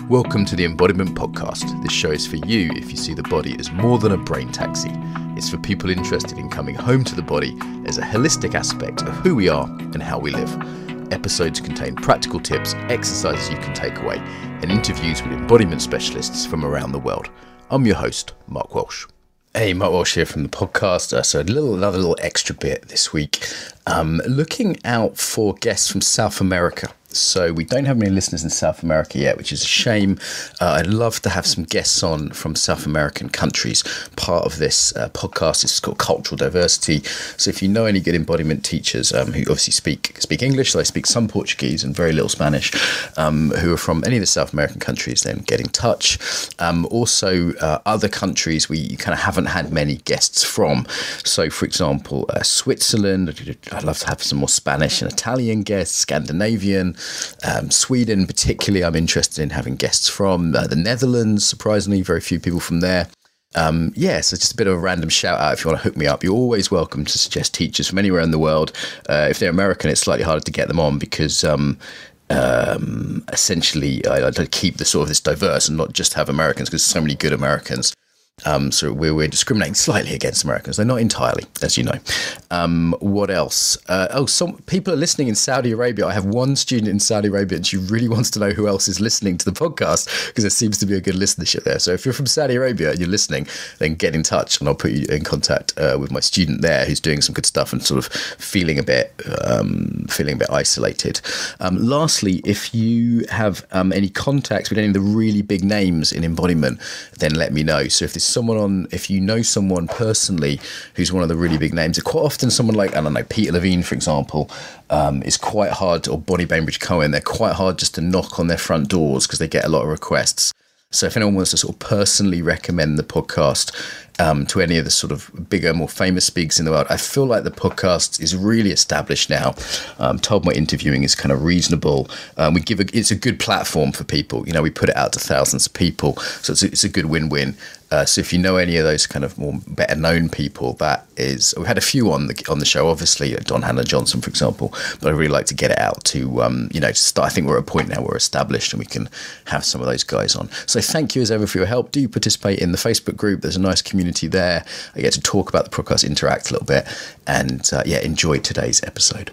Welcome to the Embodiment Podcast. This show is for you if you see the body as more than a brain taxi. It's for people interested in coming home to the body as a holistic aspect of who we are and how we live. Episodes contain practical tips, exercises you can take away, and interviews with embodiment specialists from around the world. I'm your host, Mark Walsh. Hey, Mark Walsh here from the podcast. So another little extra bit this week. Looking out for guests from South America. So we don't have many listeners in South America yet, which is a shame. I'd love to have some guests on from South American countries. Part of this podcast is called Cultural Diversity. So if you know any good embodiment teachers who obviously speak English, so I speak some Portuguese and very little Spanish, who are from any of the South American countries, then get in touch. Also, other countries we kind of haven't had many guests from. So, for example, Switzerland. I'd love to have some more Spanish and Italian guests, Scandinavian. Sweden, particularly, I'm interested in having guests from the Netherlands. Surprisingly, very few people from there. So just a bit of a random shout out. If you want to hook me up, you're always welcome to suggest teachers from anywhere in the world. If they're American, it's slightly harder to get them on because essentially I like to keep the sort of this diverse and not just have Americans because there's so many good Americans. So we're discriminating slightly against Americans. They're not entirely, as you know. What else? Some people are listening in Saudi Arabia. I have one student in Saudi Arabia and she really wants to know who else is listening to the podcast because there seems to be a good listenership there. So if you're from Saudi Arabia and you're listening, then get in touch and I'll put you in contact with my student there who's doing some good stuff and sort of feeling a bit isolated. Lastly, if you have any contacts with any of the really big names in embodiment, then let me know. So if you know someone personally who's one of the really big names, quite often someone like, I don't know, Peter Levine, for example, is quite hard, or Bonnie Bainbridge-Cohen, they're quite hard just to knock on their front doors because they get a lot of requests. So if anyone wants to sort of personally recommend the podcast to any of the sort of bigger, more famous speakers in the world, I feel like the podcast is really established now. I'm told my interviewing is kind of reasonable. It's a good platform for people. You know, we put it out to thousands of people, so it's a good win-win. So if you know any of those kind of more better known people, we've had a few on the show, obviously, Don Hannah Johnson, for example, but I really like to get it out to, I think we're at a point now we're established and we can have some of those guys on. So thank you as ever for your help. Do participate in the Facebook group. There's a nice community there. I get to talk about the podcast, interact a little bit, and enjoy today's episode.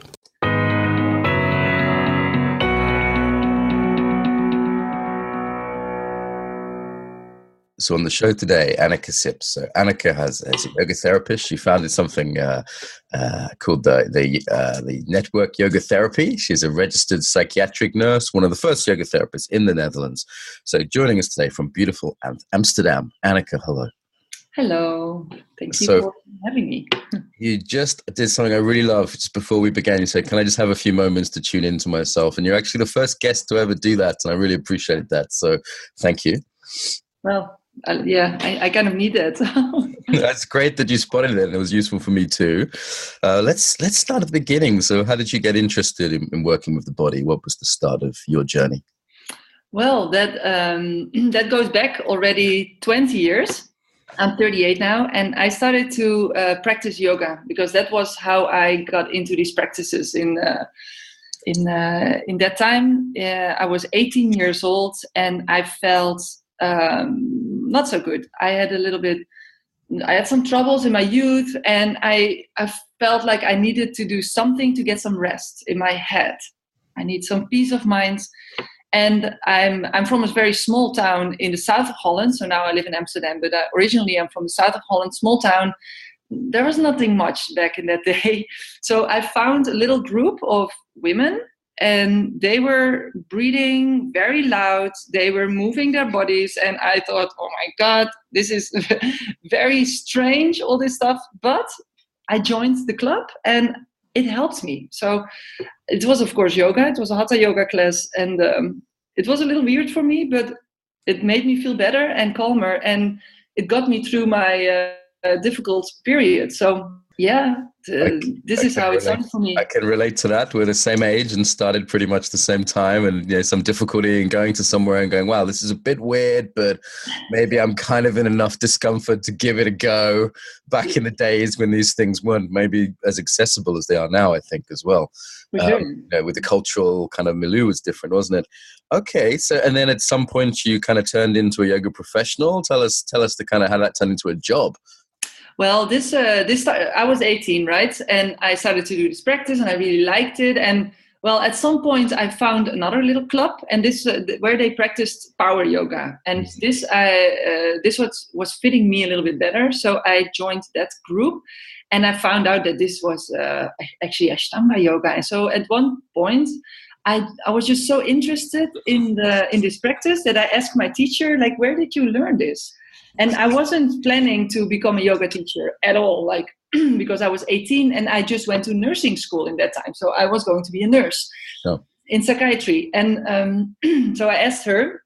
So on the show today, Anneke Sips. So Anneke is a yoga therapist. She founded something called the Network Yoga Therapy. She's a registered psychiatric nurse, one of the first yoga therapists in the Netherlands. So joining us today from beautiful Amsterdam, Anneke, hello. Hello. Thank you for having me. You just did something I really love. Just before we began, you said, can I just have a few moments to tune into myself? And you're actually the first guest to ever do that. And I really appreciate that. So thank you. Well, I kind of need that. That's great that you spotted it. And it was useful for me too. Let's start at the beginning. So how did you get interested in working with the body? What was the start of your journey? Well, that goes back already 20 years. I'm 38 now, and I started to practice yoga because that was how I got into these practices. In that time, I was 18 years old, and I felt not so good. I had some troubles in my youth, and I felt like I needed to do something to get some rest in my head. I need some peace of mind. And I'm from a very small town in the south of Holland. So now I live in Amsterdam, but originally I'm from the south of Holland, small town. There was nothing much back in that day. So I found a little group of women, and they were breathing very loud. They were moving their bodies. And I thought, oh my God, this is very strange, all this stuff. But I joined the club and it helped me. So it was, of course, yoga. It was a hatha yoga class. And it was a little weird for me, but it made me feel better and calmer. And it got me through my difficult period. So, this is how it started for me. I can relate to that. We're the same age and started pretty much the same time, and some difficulty in going to somewhere and going, wow, this is a bit weird, but maybe I'm kind of in enough discomfort to give it a go. Back in the days when these things weren't maybe as accessible as they are now, I think, as well. With the cultural kind of milieu was different, wasn't it? Okay, so and then at some point you kind of turned into a yoga professional. Tell us the kind of how that turned into a job. Well, I was 18, right? And I started to do this practice and I really liked it. And well, at some point I found another little club and this where they practiced power yoga. And this was fitting me a little bit better. So I joined that group and I found out that this was actually Ashtanga yoga. And so at one point I was just so interested in this practice that I asked my teacher, like, where did you learn this? And I wasn't planning to become a yoga teacher at all, like, because I was 18 and I just went to nursing school in that time. So I was going to be a nurse in psychiatry. And so I asked her,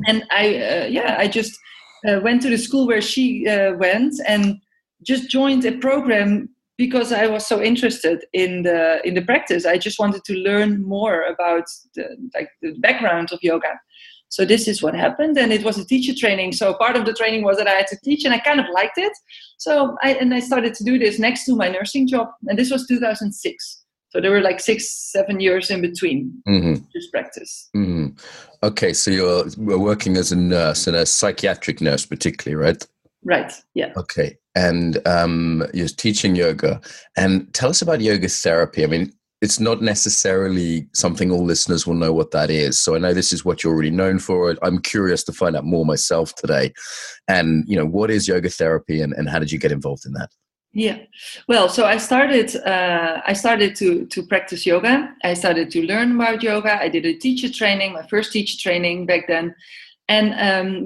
and I just went to the school where she went and just joined a program because I was so interested in the practice. I just wanted to learn more about the background of yoga. So this is what happened, and it was a teacher training. So part of the training was that I had to teach, and I kind of liked it. So I started to do this next to my nursing job, and this was 2006. So there were like 6-7 years in between this practice. Mm-hmm. Okay, so you're working as a nurse and a psychiatric nurse, particularly, right? Right. Yeah. Okay, and you're teaching yoga. And tell us about yoga therapy. I mean, it's not necessarily something all listeners will know what that is. So I know this is what you're already known for. I'm curious to find out more myself today. And, what is yoga therapy and how did you get involved in that? Yeah. Well, so I started to practice yoga. I started to learn about yoga. I did a teacher training, my first teacher training back then. And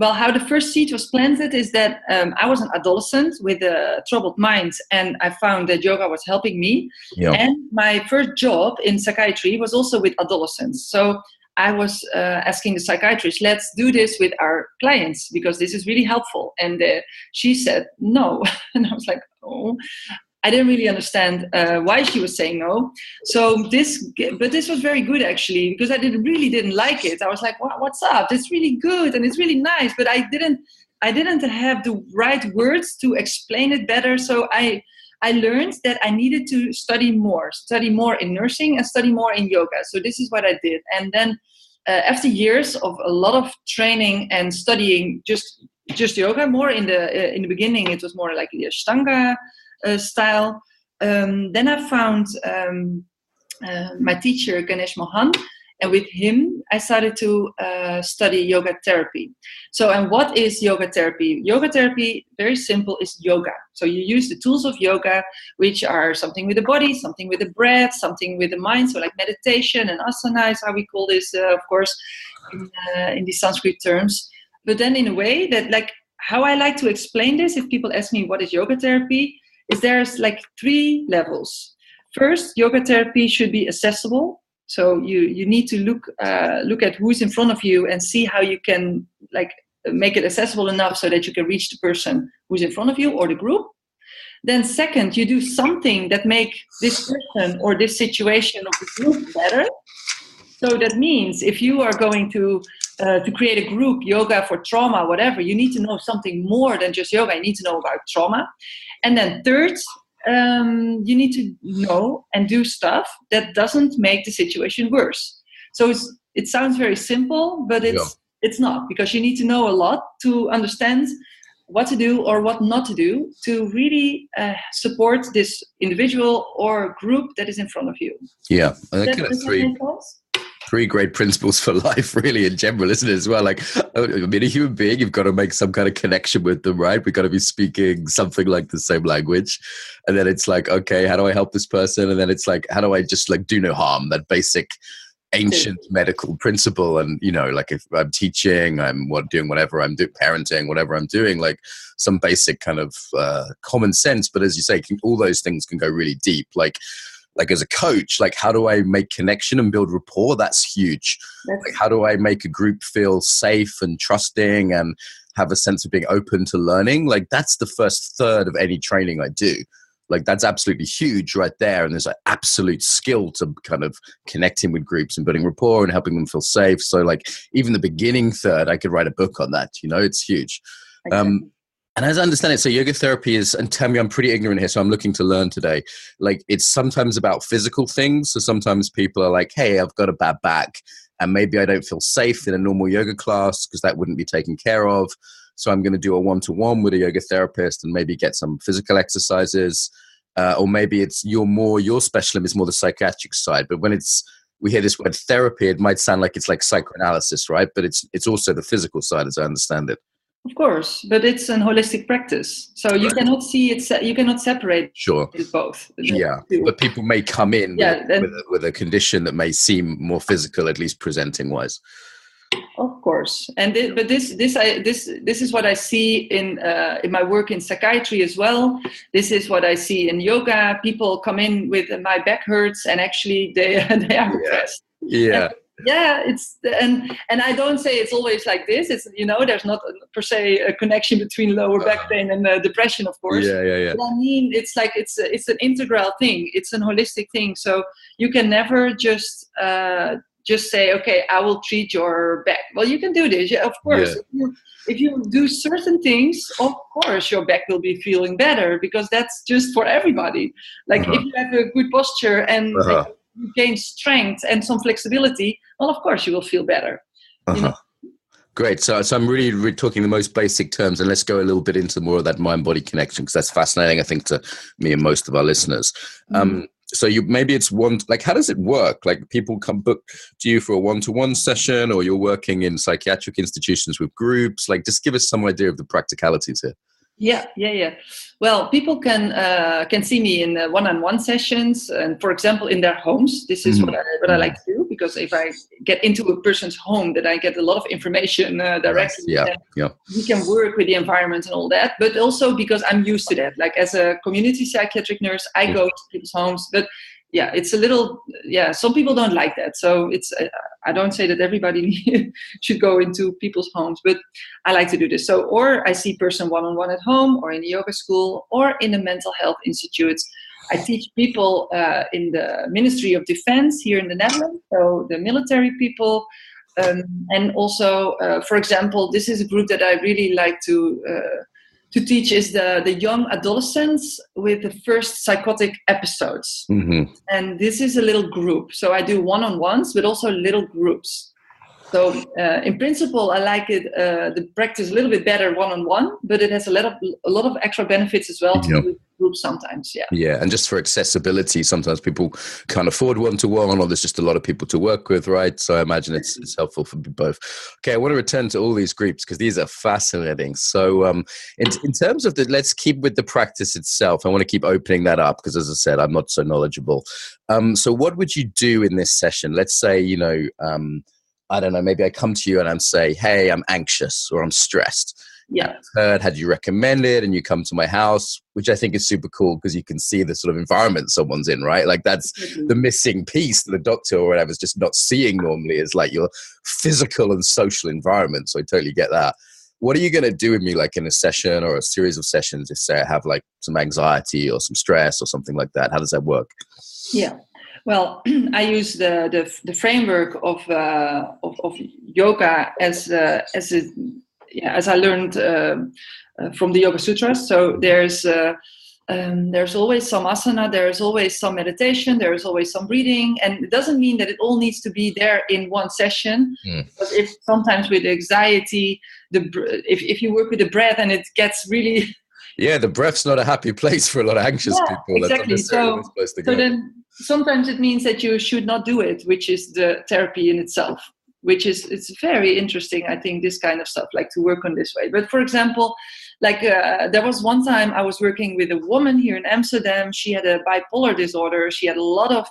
how the first seed was planted is that I was an adolescent with a troubled mind, and I found that yoga was helping me. Yeah. And my first job in psychiatry was also with adolescents. So I was asking the psychiatrist, let's do this with our clients because this is really helpful. And she said no. And I was like, oh. I didn't really understand why she was saying no. So this was very good actually, because I really didn't like it. I was like, what's up? It's really good and it's really nice, but I didn't have the right words to explain it better. So I learned that I needed to study more in nursing and study more in yoga. So this is what I did. And then after years of a lot of training and studying just yoga, more in the beginning, it was more like the Ashtanga style. Then I found my teacher Ganesh Mohan, and with him I started to study yoga therapy. So, and what is yoga therapy? Yoga therapy, very simple, is yoga. So you use the tools of yoga, which are something with the body, something with the breath, something with the mind. So like meditation and asana is how we call this, of course, in the Sanskrit terms. But then in a way that, like, how I like to explain this, if people ask me what is yoga therapy, is there's like 3 levels. First, yoga therapy should be accessible. So you need to look at who's in front of you and see how you can like make it accessible enough so that you can reach the person who's in front of you or the group. Then second, you do something that make this person or this situation of the group better. So that means if you are going to create a group, yoga for trauma, whatever, you need to know something more than just yoga. You need to know about trauma. And then third, you need to know and do stuff that doesn't make the situation worse. So it sounds very simple, but it's not, because you need to know a lot to understand what to do or what not to do to really support this individual or group that is in front of you. Yeah, I think that's 3 great principles for life, really, in general, isn't it, as well? Like, I mean, a human being, you've got to make some kind of connection with them, right? We've got to be speaking something like the same language. And then it's like, okay, how do I help this person? And then it's like, how do I just like do no harm? That basic ancient medical principle. And, like if I'm teaching, I'm doing whatever I'm doing, parenting, whatever I'm doing, like some basic kind of common sense. But as you say, all those things can go really deep. Like as a coach, like how do I make connection and build rapport? That's huge. Like how do I make a group feel safe and trusting and have a sense of being open to learning? Like that's the first third of any training I do. Like that's absolutely huge right there. And there's an absolute skill to kind of connecting with groups and building rapport and helping them feel safe. So like even the beginning third, I could write a book on that, it's huge. Exactly. And as I understand it, so yoga therapy is, and tell me I'm pretty ignorant here, so I'm looking to learn today. Like, it's sometimes about physical things. So sometimes people are like, hey, I've got a bad back and maybe I don't feel safe in a normal yoga class because that wouldn't be taken care of. So I'm going to do a one-to-one with a yoga therapist and maybe get some physical exercises. Or maybe it's your specialism is more the psychiatric side. But when we hear this word therapy, it might sound like it's like psychoanalysis, right? But it's also the physical side, as I understand it. Of course, but it's an holistic practice, so you cannot see it. You cannot separate. Sure. It both. Yeah, but people may come in with a condition that may seem more physical, at least presenting wise. Of course, and this is what I see in my work in psychiatry as well. This is what I see in yoga. People come in with my back hurts, and actually they are depressed. Yeah. It's and I don't say it's always like this. It's there's not per se a connection between lower back pain and depression, of course. Yeah. But I mean, it's like it's an integral thing. It's an holistic thing. So you can never just say, okay, I will treat your back. Well, you can do this, of course. Yeah. If you do certain things, of course your back will be feeling better, because that's just for everybody. Like if you have a good posture and you gain strength and some flexibility, well, of course you will feel better. Great. So I'm really talking the most basic terms, and let's go a little bit into more of that mind-body connection, because that's fascinating, I think, to me and most of our listeners. So maybe it's how does it work? Like, people come book to you for a one-to-one session, or you're working in psychiatric institutions with groups. Like, just give us some idea of the practicalities here. Yeah. Well, people can see me in one-on-one sessions, and for example, in their homes. This is what I like to do, because if I get into a person's home, then I get a lot of information directly. Yeah. We can work with the environment and all that, but also because I'm used to that. Like, as a community psychiatric nurse, I go to people's homes, but it's a little, some people don't like that. So it's, I don't say that everybody should go into people's homes, but I like to do this. So, or I see person one-on-one at home, or in a yoga school, or in a mental health institute. I teach people in the Ministry of Defense here in the Netherlands, so the military people. And also, for example, this is a group that I really like to teach, is the young adolescents with the first psychotic episodes. And this is a little group. So I do one-on-ones, but also little groups. So in principle, I like it, the practice a little bit better one-on-one, but it has a lot of extra benefits as well to do groups sometimes. Yeah, and just for accessibility, sometimes people can't afford one-to-one, or there's just a lot of people to work with, right? So I imagine it's helpful for both. Okay, I want to return to all these groups, because these are fascinating. So in terms of let's keep with the practice itself. I want to keep opening that up, because, as I said, I'm not so knowledgeable. So what would you do in this session? Let's say, I don't know, maybe I come to you and I'm say, hey, I'm anxious or I'm stressed. Yeah. Had you recommend it, and you come to my house, which I think is super cool, because you can see the sort of environment someone's in, right? Like, that's the missing piece that the doctor or whatever is just not seeing normally, is like your physical and social environment. So I totally get that. What are you going to do with me, like in a session or a series of sessions, if say I have like some anxiety or some stress or something like that? How does that work? Yeah. Well, I use the framework of yoga as I learned from the Yoga Sutras. So there's always some asana, there's always some meditation, there's always some breathing, and it doesn't mean that it all needs to be there in one session. But if sometimes with anxiety, if you work with the breath and it gets really the breath's not a happy place for a lot of anxious people. Exactly. So then sometimes it means that you should not do it, which is the therapy in itself, it's very interesting, I think, this kind of stuff, like to work on this way. But for example, like there was one time I was working with a woman here in Amsterdam. She had a bipolar disorder. She had a lot of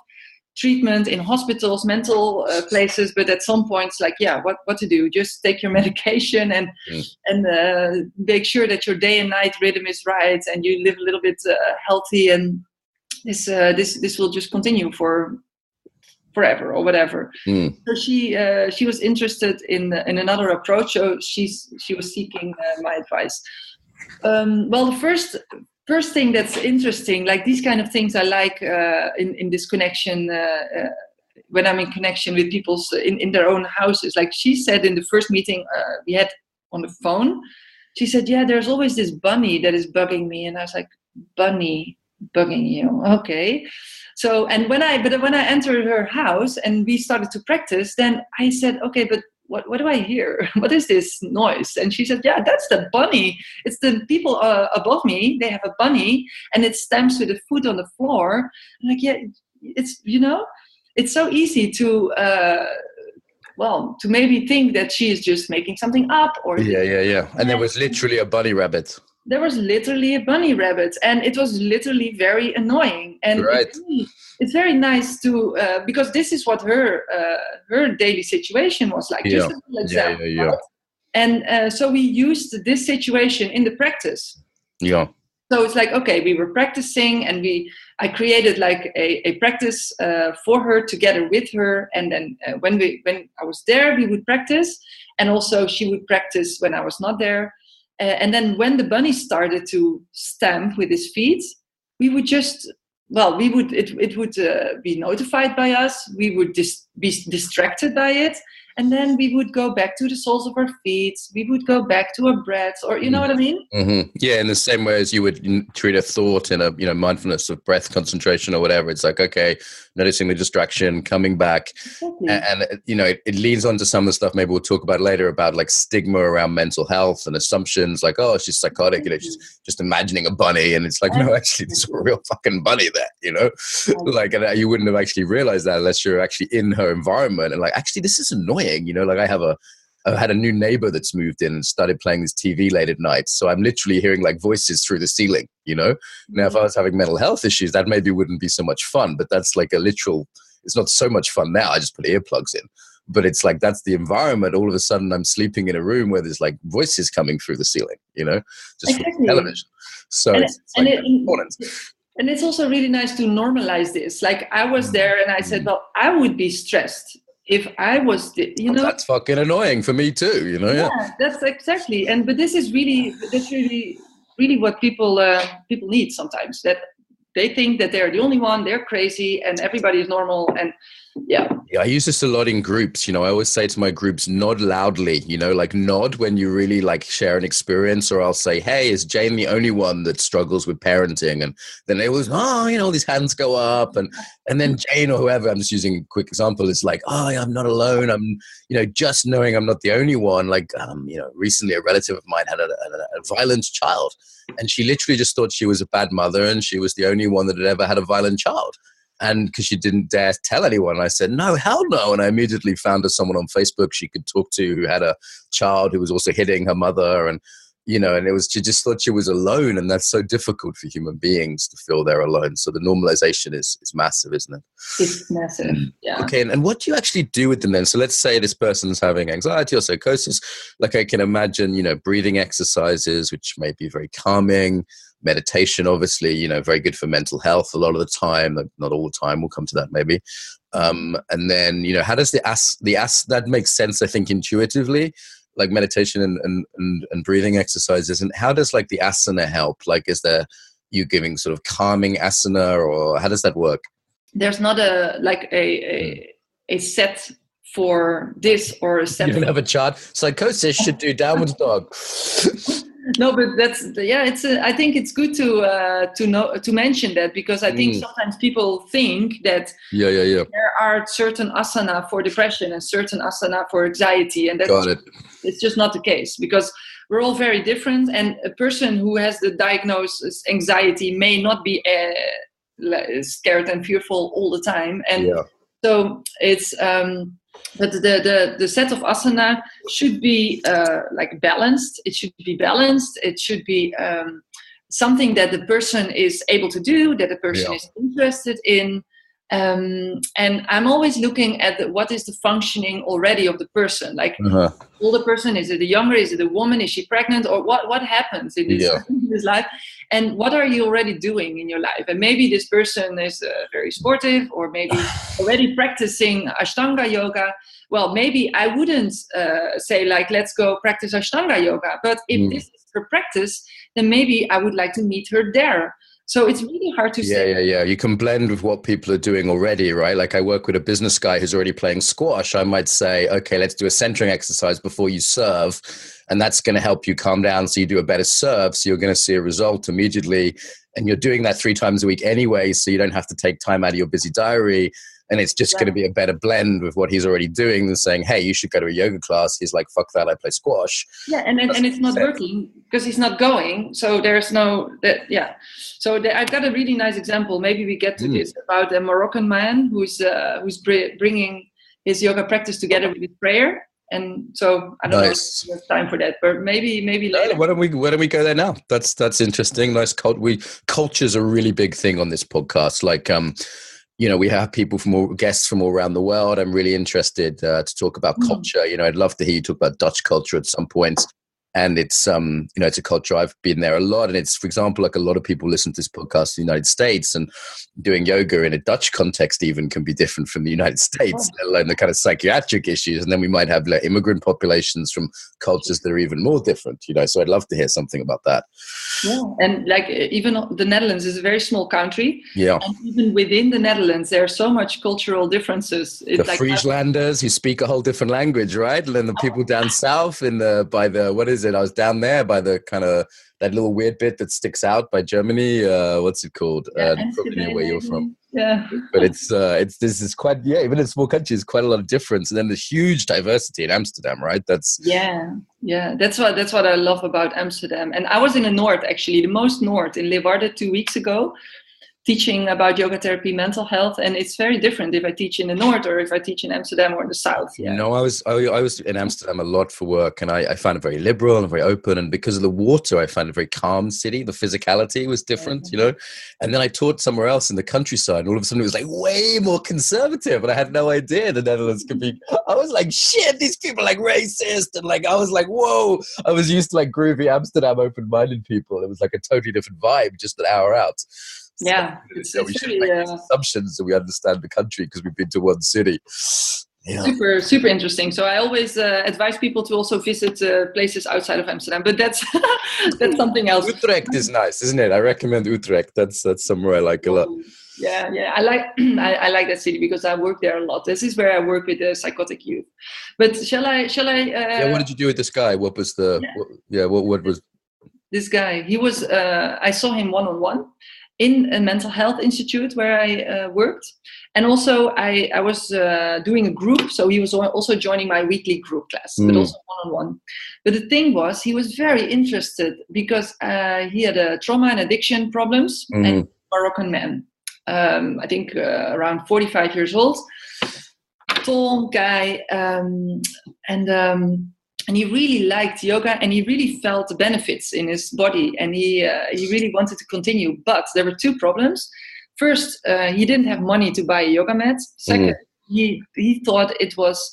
treatment in hospitals, mental places, but at some point it's like, what to do? Just take your medication and make sure that your day and night rhythm is right, and you live a little bit healthy, and this will just continue for forever or whatever. So she was interested in another approach. So she was seeking my advice. Well, the first thing that's interesting, like these kind of things I like in this connection, when I'm in connection with people's in their own houses. Like she said in the first meeting we had on the phone, she said, yeah, there's always this bunny that is bugging me. And I was like, bunny bugging you? Okay. So, and when I entered her house and we started to practice, then I said, okay, but what do I hear? What is this noise? And she said, yeah, that's the bunny. It's the people above me. They have a bunny and it stamps with a foot on the floor. I'm like, yeah, it's, it's so easy to, to maybe think that she is just making something up. Or Yeah. And there was literally a bunny rabbit. There was literally a bunny rabbit, and it was literally very annoying. And right. It's very nice to because this is what her daily situation was like. Yeah. Just an example, right? And so we used this situation in the practice. Yeah. So it's like, okay, we were practicing, and I created like a practice for her together with her. And then when I was there, we would practice, and also she would practice when I was not there. And then when the bunny started to stamp with his feet, we would just, it would be notified by us. We would be distracted by it. And then we would go back to the soles of our feet. We would go back to our breaths, or you know what I mean? Mm-hmm. Yeah, in the same way as you would treat a thought in a mindfulness of breath concentration or whatever. It's like, okay, noticing the distraction, coming back, exactly. and it leads on to some of the stuff maybe we'll talk about later about like stigma around mental health and assumptions, like, oh, she's psychotic, she's just imagining a bunny, and it's like, no, actually, there's a real fucking bunny there, like, and you wouldn't have actually realized that unless you're actually in her environment and like, actually, this is annoying. Like I've had a new neighbor that's moved in and started playing this TV late at night. So I'm literally hearing like voices through the ceiling, Now, if I was having mental health issues, that maybe wouldn't be so much fun, but that's like it's not so much fun now. I just put earplugs in, but it's like, that's the environment. All of a sudden I'm sleeping in a room where there's like voices coming through the ceiling, just exactly. from television. So it's important. And it's also really nice to normalize this. Like I was there and I said, well, I would be stressed if I was, that's fucking annoying for me too, Yeah, that's exactly. But this is really what people need sometimes. That they think that they're the only one, they're crazy, and everybody is normal. And yeah, I use this a lot in groups. I always say to my groups, nod loudly, like nod when you really like share an experience, or I'll say, hey, is Jane the only one that struggles with parenting? And then they always, all these hands go up, and then Jane or whoever, I'm just using a quick example, is like, oh, I'm not alone. I'm, just knowing I'm not the only one. Like, recently a relative of mine had a violent child, and she literally just thought she was a bad mother, and she was the only one that had ever had a violent child. And because she didn't dare tell anyone, I said, no, hell no. And I immediately found her someone on Facebook she could talk to who had a child who was also hitting her mother. And, and she just thought she was alone. And that's so difficult for human beings to feel they're alone. So the normalization is massive, isn't it? It's massive, yeah. Okay, and what do you actually do with them then? So let's say this person's having anxiety or psychosis. Like I can imagine, breathing exercises, which may be very calming. Meditation, obviously, very good for mental health a lot of the time, not all the time. We'll come to that maybe. And then, how does that makes sense, I think, intuitively, like meditation and breathing exercises. And how does like the asana help? Like, is there you giving sort of calming asana, or how does that work? There's not a set for this or a set. You don't have a chart. Psychosis should do downward dog. No, but I think it's good to mention that, because I think sometimes people think that there are certain asana for depression and certain asana for anxiety, and it's just not the case, because we're all very different, and a person who has the diagnosis anxiety may not be scared and fearful all the time, and so it's but the set of asana should be like balanced. It should be balanced. It should be something that the person is able to do, that the person is interested in. And I'm always looking at what is the functioning already of the person. Like, older person, is it a younger, is it a woman, is she pregnant, or what happens in this life? And what are you already doing in your life? And maybe this person is very sportive, or maybe already practicing Ashtanga yoga. Well, maybe I wouldn't say like, let's go practice Ashtanga yoga. But if this is her practice, then maybe I would like to meet her there. So it's really hard to say. Yeah. You can blend with what people are doing already, right? Like I work with a business guy who's already playing squash. I might say, okay, let's do a centering exercise before you serve. and that's going to help you calm down. So you do a better serve. So you're going to see a result immediately. And you're doing that 3 times a week anyway. So you don't have to take time out of your busy diary. And it's just going to be a better blend with what he's already doing than saying, hey, you should go to a yoga class. He's like, fuck that, I play squash. Yeah, and it's not working because he's not going. So there's no, So I've got a really nice example. Maybe we get to this about a Moroccan man who's bringing his yoga practice together with his prayer. And so I don't know if there's time for that, but maybe later. Why don't we go there now? That's interesting. Nice culture's a really big thing on this podcast. Like, we have guests from all around the world. I'm really interested to talk about culture. I'd love to hear you talk about Dutch culture at some point. And it's, it's a culture. I've been there a lot. And it's, for example, like a lot of people listen to this podcast in the United States, and doing yoga in a Dutch context even can be different from the United States, let alone the kind of psychiatric issues. And then we might have like immigrant populations from cultures that are even more different, So I'd love to hear something about that. Yeah. And like even the Netherlands is a very small country. Yeah. And even within the Netherlands, there are so much cultural differences. It's the Frieslanders who speak a whole different language, right? And then the people down south I was down there by the kind of that little weird bit that sticks out by Germany. What's it called? Probably near where you're from. Yeah. But this is quite, even in small countries, quite a lot of difference. And then there's huge diversity in Amsterdam, right? That's That's what I love about Amsterdam. And I was in the north, actually, the most north, in Leeuwarden 2 weeks ago, teaching about yoga therapy, mental health, and it's very different if I teach in the north or if I teach in Amsterdam or in the south. Yeah. I was in Amsterdam a lot for work, and I found it very liberal and very open. And because of the water, I found it a very calm city. The physicality was different, And then I taught somewhere else in the countryside, and all of a sudden it was like way more conservative, and I had no idea the Netherlands could be. I was like, shit, these people are like racist, and like I was like, whoa. I was used to like groovy Amsterdam, open-minded people. It was like a totally different vibe just an hour out. So, we should make assumptions that we understand the country because we've been to one city. Yeah. Super, super interesting. So I always advise people to also visit places outside of Amsterdam, but that's something else. Utrecht is nice, isn't it? I recommend Utrecht. That's somewhere I like a lot. Yeah. I like that city because I work there a lot. This is where I work with the psychotic youth. But shall I? What did you do with this guy? What was what was this guy? He was. I saw him one-on-one in a mental health institute where I worked. And also I was doing a group. So he was also joining my weekly group class, but also one-on-one. But the thing was, he was very interested because he had trauma and addiction problems, and Moroccan man. I think around 45 years old, tall guy. And he really liked yoga, and he really felt the benefits in his body, and he really wanted to continue. But there were 2 problems. First, he didn't have money to buy a yoga mat. Second, he thought it was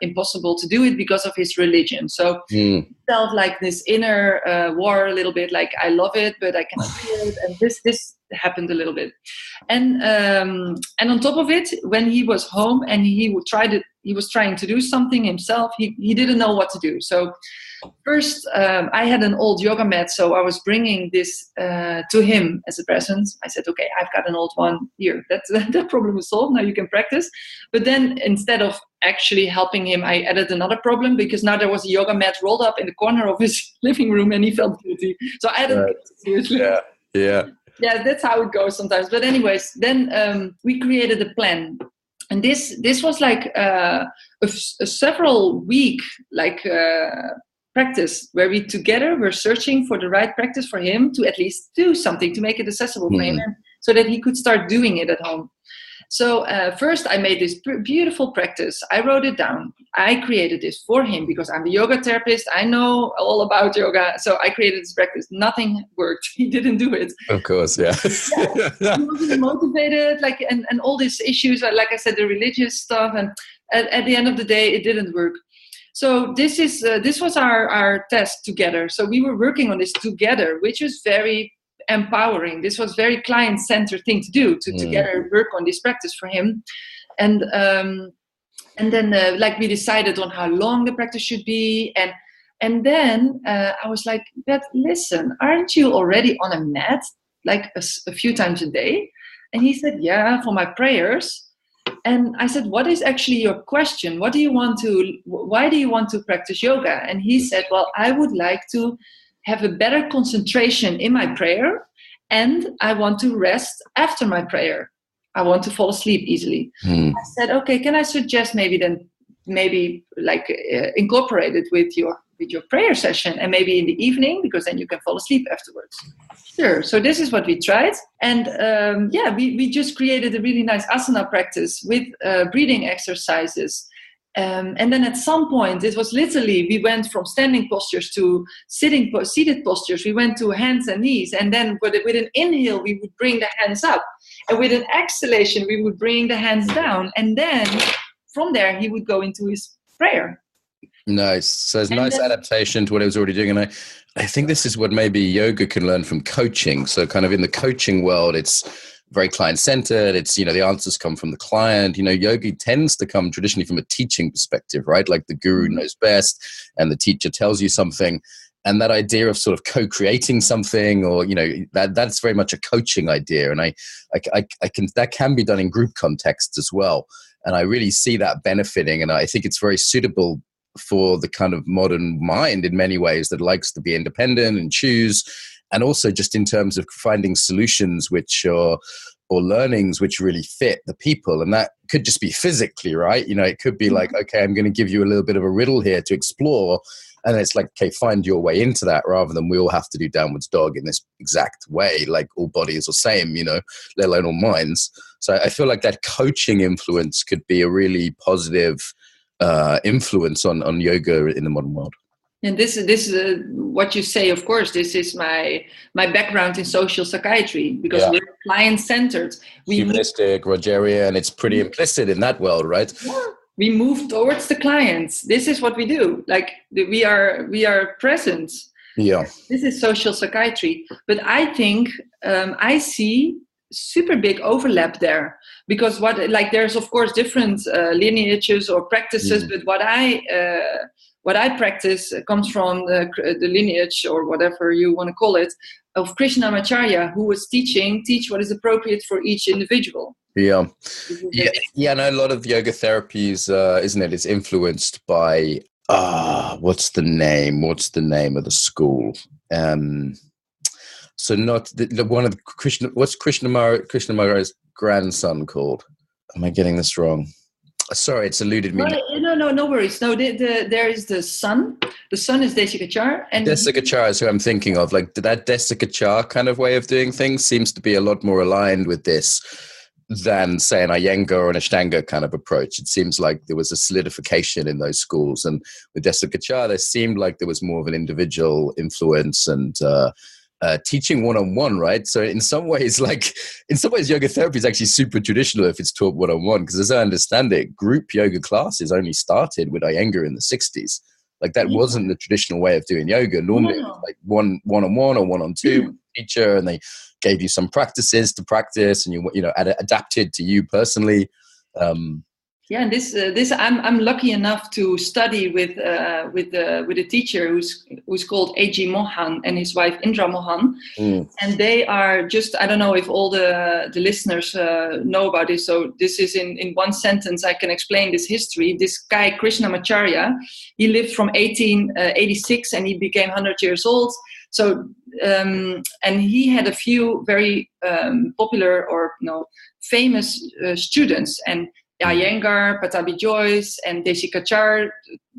impossible to do it because of his religion. So he felt like this inner war a little bit, like I love it, but I cannot do it. And this happened a little bit. And on top of it, when he was home and he was trying to do something himself, he didn't know what to do. So first, I had an old yoga mat, so I was bringing this to him as a present. I said, okay, I've got an old one here. That problem is solved. Now you can practice. But then instead of actually helping him, I added another problem because now there was a yoga mat rolled up in the corner of his living room, and he felt guilty. So I added seriously. Yeah, that's how it goes sometimes. But anyways, then we created a plan. And this was like a several week practice where we together were searching for the right practice for him to at least do something to make it accessible for him, so that he could start doing it at home. So first I made this beautiful practice. I wrote it down. I created this for him because I'm a yoga therapist. I know all about yoga. So I created this practice. Nothing worked. He didn't do it. Of course, yeah. He wasn't motivated, and all these issues, like I said, the religious stuff. And at the end of the day, it didn't work. So this was our test together. So we were working on this together, which is very empowering. This was very client-centered thing to do, to together work on this practice for him. And then we decided on how long the practice should be. And then I was like, but listen, aren't you already on a mat like a few times a day? And he said, yeah, for my prayers. And I said, what is actually your question? Why do you want to practice yoga? And he said, well, I would like to have a better concentration in my prayer, and I want to rest after my prayer. I want to fall asleep easily. I said, okay, can I suggest maybe incorporate it with your prayer session, and maybe in the evening, because then you can fall asleep afterwards. Sure. So this is what we tried. And we just created a really nice asana practice with breathing exercises. And then at some point, it was literally, we went from standing postures to seated postures. We went to hands and knees. And then with an inhale, we would bring the hands up. And with an exhalation, we would bring the hands down. And then from there, he would go into his prayer. Nice. So it's nice adaptation to what I was already doing. And I think this is what maybe yoga can learn from coaching. So kind of in the coaching world, it's very client-centered. It's, the answers come from the client. Yoga tends to come traditionally from a teaching perspective, right? Like the guru knows best and the teacher tells you something. And that idea of sort of co-creating something, or, that's very much a coaching idea. And that can be done in group contexts as well. And I really see that benefiting. And I think it's very suitable for the kind of modern mind in many ways that likes to be independent and choose. And also just in terms of finding solutions or learnings which really fit the people. And that could just be physically, right? It could be like, okay, I'm going to give you a little bit of a riddle here to explore. And it's like, okay, find your way into that, rather than we all have to do downwards dog in this exact way, like all bodies are the same, let alone all minds. So I feel like that coaching influence could be a really positive influence on yoga in the modern world. And this is what you say. Of course, this is my background in social psychiatry, because we're client-centered. Humanistic, Rogerian, it's pretty implicit in that world, right? Yeah. We move towards the clients. This is what we do. Like we are present. Yeah. This is social psychiatry. But I think I see super big overlap there, because there's of course different lineages or practices, but what I practice comes from the lineage, or whatever you want to call it, of Krishnamacharya, who was teach what is appropriate for each individual. Yeah. I know a lot of yoga therapies, isn't it? It's influenced by what's the name of the school? So not the one of the what's Krishnamacharya's grandson called? Am I getting this wrong? Sorry, it's eluded me. No worries. No, there is the son. The son is Desikachar. And Desikachar is who I'm thinking of. Like that Desikachar kind of way of doing things seems to be a lot more aligned with this than, say, an Iyengar or an Ashtanga kind of approach. It seems like there was a solidification in those schools. And with Desikachar, there seemed like there was more of an individual influence and teaching one-on-one, right? So in some ways, yoga therapy is actually super traditional if it's taught one-on-one, because as I understand it, group yoga classes only started with Iyengar in the 60s. Like that wasn't the traditional way of doing yoga. Normally it was like one-on-one or one-on-two with the teacher, and they gave you some practices to practice, and you adapted to you personally. And this I'm lucky enough to study with a teacher who's called A.G. Mohan and his wife Indra Mohan, and they are just, I don't know if all the listeners know about this. So this is in one sentence I can explain this history. This guy Krishnamacharya, he lived from 1886 and he became 100 years old. So and he had a few very popular or famous students, and Iyengar, Patabi Joyce, and Desikachar,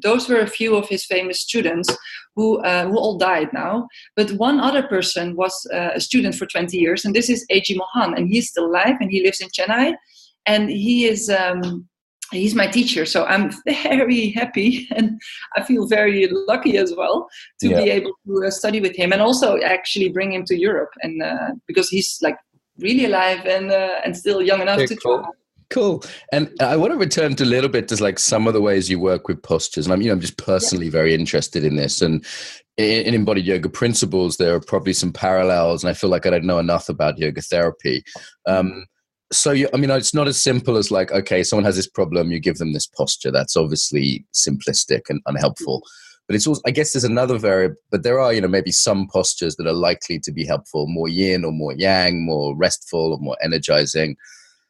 those were a few of his famous students who all died now. But one other person was a student for 20 years, and this is A.G. Mohan, and he's still alive, and he lives in Chennai, and he is he's my teacher. So I'm very happy, and I feel very lucky as well to be able to study with him, and also actually bring him to Europe, and because he's like really alive and still young enough to travel. Cool. And I want to return to a little bit to like some of the ways you work with postures. And I'm just personally very interested in this. And in embodied yoga principles, there are probably some parallels. And I feel like I don't know enough about yoga therapy. So, it's not as simple as like, okay, someone has this problem, you give them this posture. That's obviously simplistic and unhelpful. But it's also, I guess there's another variable, but there are, maybe some postures that are likely to be helpful, more yin or more yang, more restful or more energizing.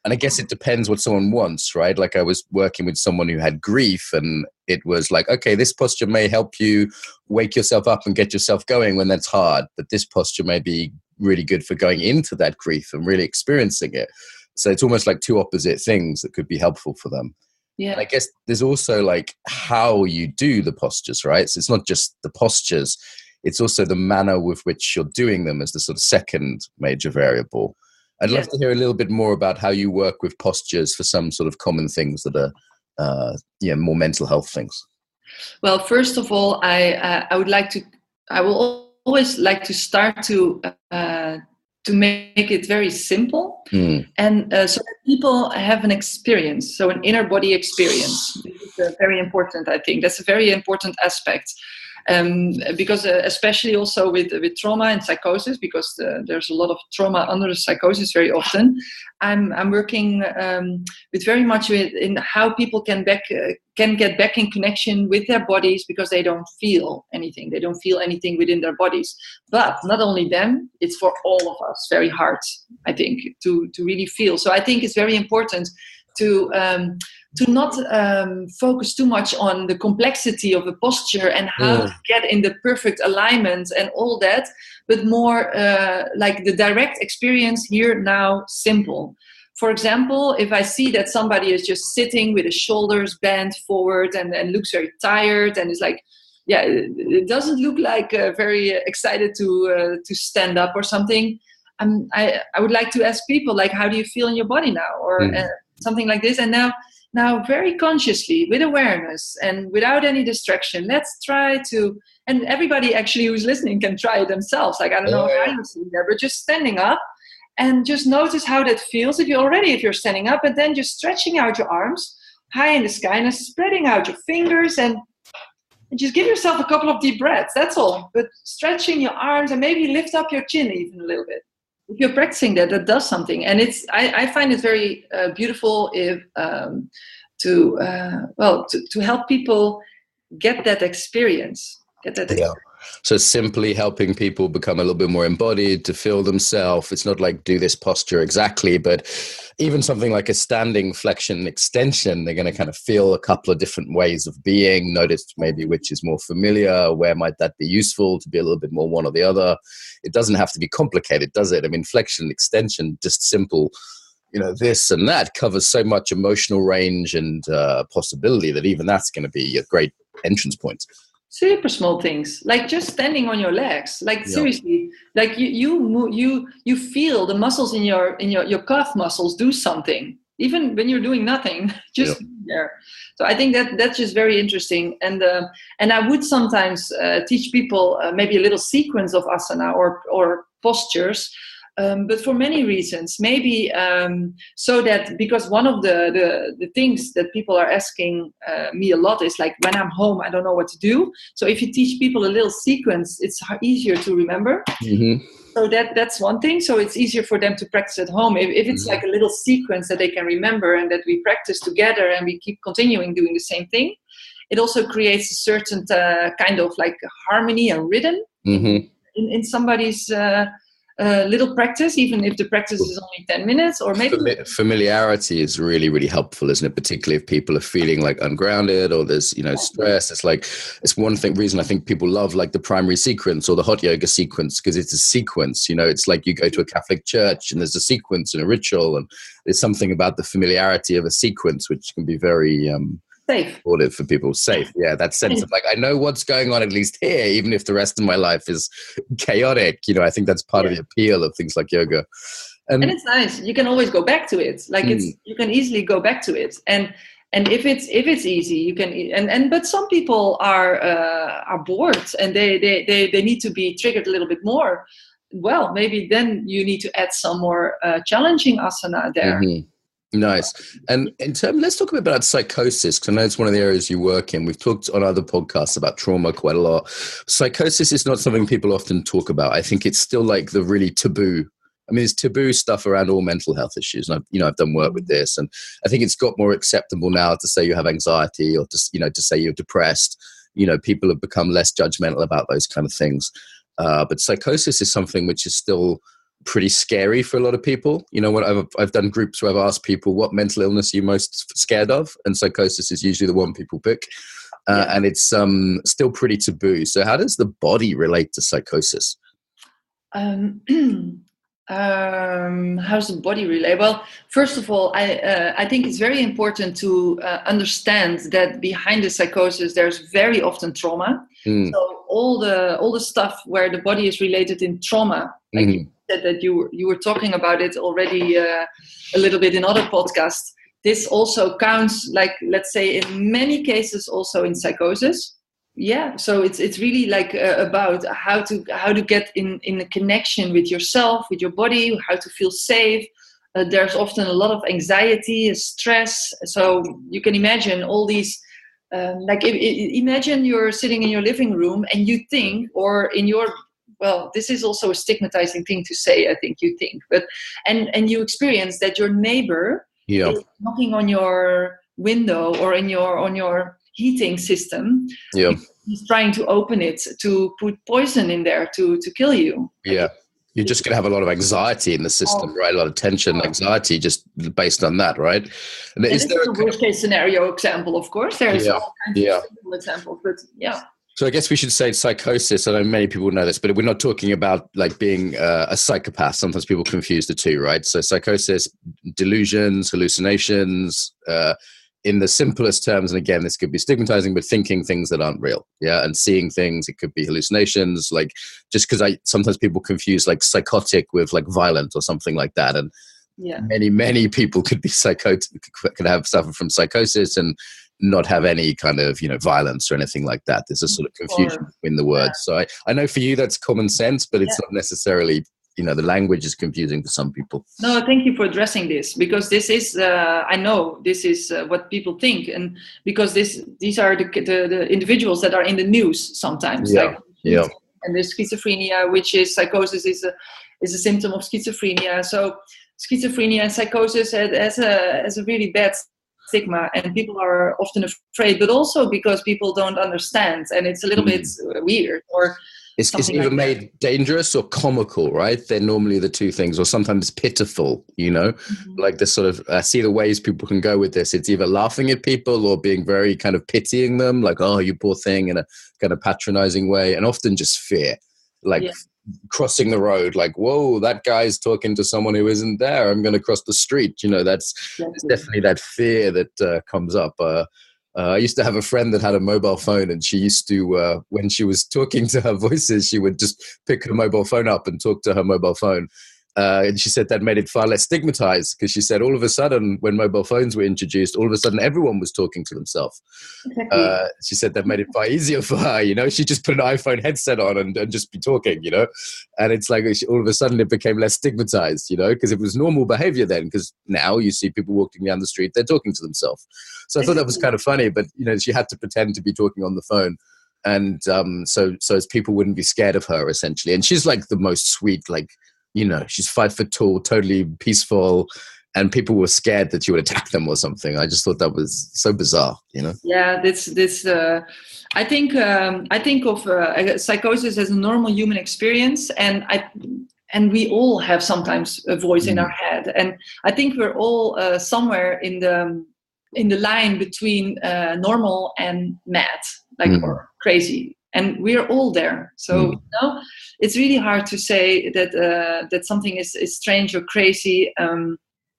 And I guess it depends what someone wants, right? Like I was working with someone who had grief, and it was like, okay, this posture may help you wake yourself up and get yourself going when that's hard. But this posture may be really good for going into that grief and really experiencing it. So it's almost like two opposite things that could be helpful for them. Yeah. And I guess there's also like how you do the postures, right? So it's not just the postures, it's also the manner with which you're doing them as the sort of second major variable. I'd love to hear a little bit more about how you work with postures for some sort of common things that are, more mental health things. Well, first of all, I will always like to start to make it very simple, and so that people have an experience, so an inner body experience. This is very important. I think that's a very important aspect. Because especially also with trauma and psychosis, because there's a lot of trauma under the psychosis very often. I'm working with very much in how people can get back in connection with their bodies, because they don't feel anything. They don't feel anything within their bodies. But not only them, it's for all of us very hard, I think, to really feel. So I think it's very important to not focus too much on the complexity of the posture and how to get in the perfect alignment and all that, but more like the direct experience here, now, simple. For example, if I see that somebody is just sitting with the shoulders bent forward and looks very tired and is like, it doesn't look like very excited to stand up or something, I would like to ask people, like, how do you feel in your body now? Or something like this. And now very consciously, with awareness and without any distraction, let's try to, and everybody actually who's listening can try it themselves. Like, I don't know how you're sitting there, but just standing up and just notice how that feels if you're standing up, and then just stretching out your arms high in the sky and spreading out your fingers and just give yourself a couple of deep breaths. That's all. But stretching your arms and maybe lift up your chin even a little bit. If you're practicing that does something, and I find it very beautiful if to help people get that experience. So simply helping people become a little bit more embodied, to feel themselves. It's not like do this posture exactly, but even something like a standing flexion extension, they're going to kind of feel a couple of different ways of being, notice maybe which is more familiar, where might that be useful to be a little bit more one or the other. It doesn't have to be complicated, does it? I mean, flexion, extension, just simple, this and that covers so much emotional range and possibility that even that's going to be a great entrance point. Super small things, like just standing on your legs, like seriously, like you feel the muscles in your calf muscles do something, even when you're doing nothing, just there. So I think that's just very interesting. And I would sometimes teach people maybe a little sequence of asana or postures, but for many reasons, maybe so that, because one of the things that people are asking me a lot is like, when I'm home, I don't know what to do. So if you teach people a little sequence, it's easier to remember. Mm-hmm. So that's one thing. So it's easier for them to practice at home. If it's like a little sequence that they can remember and that we practice together and we keep continuing doing the same thing, it also creates a certain kind of like harmony and rhythm in somebody's little practice, even if the practice is only 10 minutes or maybe... Familiarity is really, really helpful, isn't it? Particularly if people are feeling like ungrounded or there's, stress. It's one reason I think people love like the primary sequence or the hot yoga sequence, because it's a sequence, it's like you go to a Catholic church and there's a sequence and a ritual, and there's something about the familiarity of a sequence which can be very... safe. Supportive for people. Safe. Yeah. That sense of like, I know what's going on at least here, even if the rest of my life is chaotic. I think that's part of the appeal of things like yoga. And it's nice. You can always go back to it. Like you can easily go back to it. And if it's easy, you can, but some people are bored and they need to be triggered a little bit more. Well, maybe then you need to add some more challenging asana there. Mm-hmm. Nice. And let's talk a bit about psychosis, because I know it's one of the areas you work in. We've talked on other podcasts about trauma quite a lot. Psychosis is not something people often talk about. I think it's still like the really taboo. I mean, there's taboo stuff around all mental health issues. And I've done work with this, and I think it's got more acceptable now to say you have anxiety or to say you're depressed. People have become less judgmental about those kind of things. But psychosis is something which is still pretty scary for a lot of people. You know, when I've done groups where I've asked people what mental illness are you most scared of, and psychosis is usually the one people pick. And it's still pretty taboo. So how does the body relate to psychosis? How's the body relate? Well, first of all, I think it's very important to understand that behind the psychosis, there's very often trauma. So all the stuff where the body is related in trauma, like you said that you were talking about it already a little bit in other podcasts. This also counts, like, let's say, in many cases also in psychosis. Yeah, so it's really like about how to get in a connection with yourself, with your body, how to feel safe. There's often a lot of anxiety, stress. So you can imagine all these. Imagine you're sitting in your living room and you think, or in your, well, this is also a stigmatizing thing to say, I think you think, but and you experience that your neighbor is knocking on your window or on your heating system. He's trying to open it to put poison in there to kill you. You're just going to have a lot of anxiety in the system, right? A lot of tension, anxiety, just based on that, right? And is there a worst case scenario example? Of course, there's all kinds of simple examples, but So I guess we should say psychosis. I know many people know this, but we're not talking about like being a psychopath. Sometimes people confuse the two, right? So psychosis, delusions, hallucinations, in the simplest terms, and again, this could be stigmatizing, but thinking things that aren't real, and seeing things. It could be hallucinations, like just because sometimes people confuse like psychotic with like violent or something like that, and many people could be psychotic, could have suffered from psychosis and not have any kind of violence or anything like that. There's a sort of confusion between the words. So I know for you that's common sense, but it's not necessarily. The language is confusing for some people. No, thank you for addressing this, because this is, I know this is what people think, and because these are the individuals that are in the news sometimes. And there's schizophrenia, which is psychosis is a symptom of schizophrenia. So schizophrenia and psychosis has a really bad stigma, and people are often afraid, but also because people don't understand, and it's a little bit weird or. It's either like made dangerous or comical, right? They're normally the two things, or sometimes pitiful, like this sort of, I see the ways people can go with this. It's either laughing at people or being very kind of pitying them, like, oh, you poor thing, in a kind of patronizing way, and often just fear, like crossing the road, like, whoa, that guy's talking to someone who isn't there. I'm going to cross the street. That's definitely that fear that comes up. I used to have a friend that had a mobile phone, and she used to, when she was talking to her voices, she would just pick her mobile phone up and talk to her mobile phone. And she said that made it far less stigmatized, because she said all of a sudden, when mobile phones were introduced, all of a sudden everyone was talking to themselves. Exactly. She said that made it far easier for her. She just put an iPhone headset on and just be talking, and it's like all of a sudden it became less stigmatized, because it was normal behavior then, because now you see people walking down the street, they're talking to themselves. So I thought that was kind of funny, but she had to pretend to be talking on the phone. And so as people wouldn't be scared of her, essentially. And she's like the most sweet, like, she's 5 foot tall, totally peaceful, and people were scared that you would attack them or something. I just thought that was so bizarre, Yeah, this. I think of psychosis as a normal human experience, and we all have sometimes a voice in our head, and I think we're all somewhere in the line between normal and mad, like or crazy. And we're all there. So it's really hard to say that something is strange or crazy.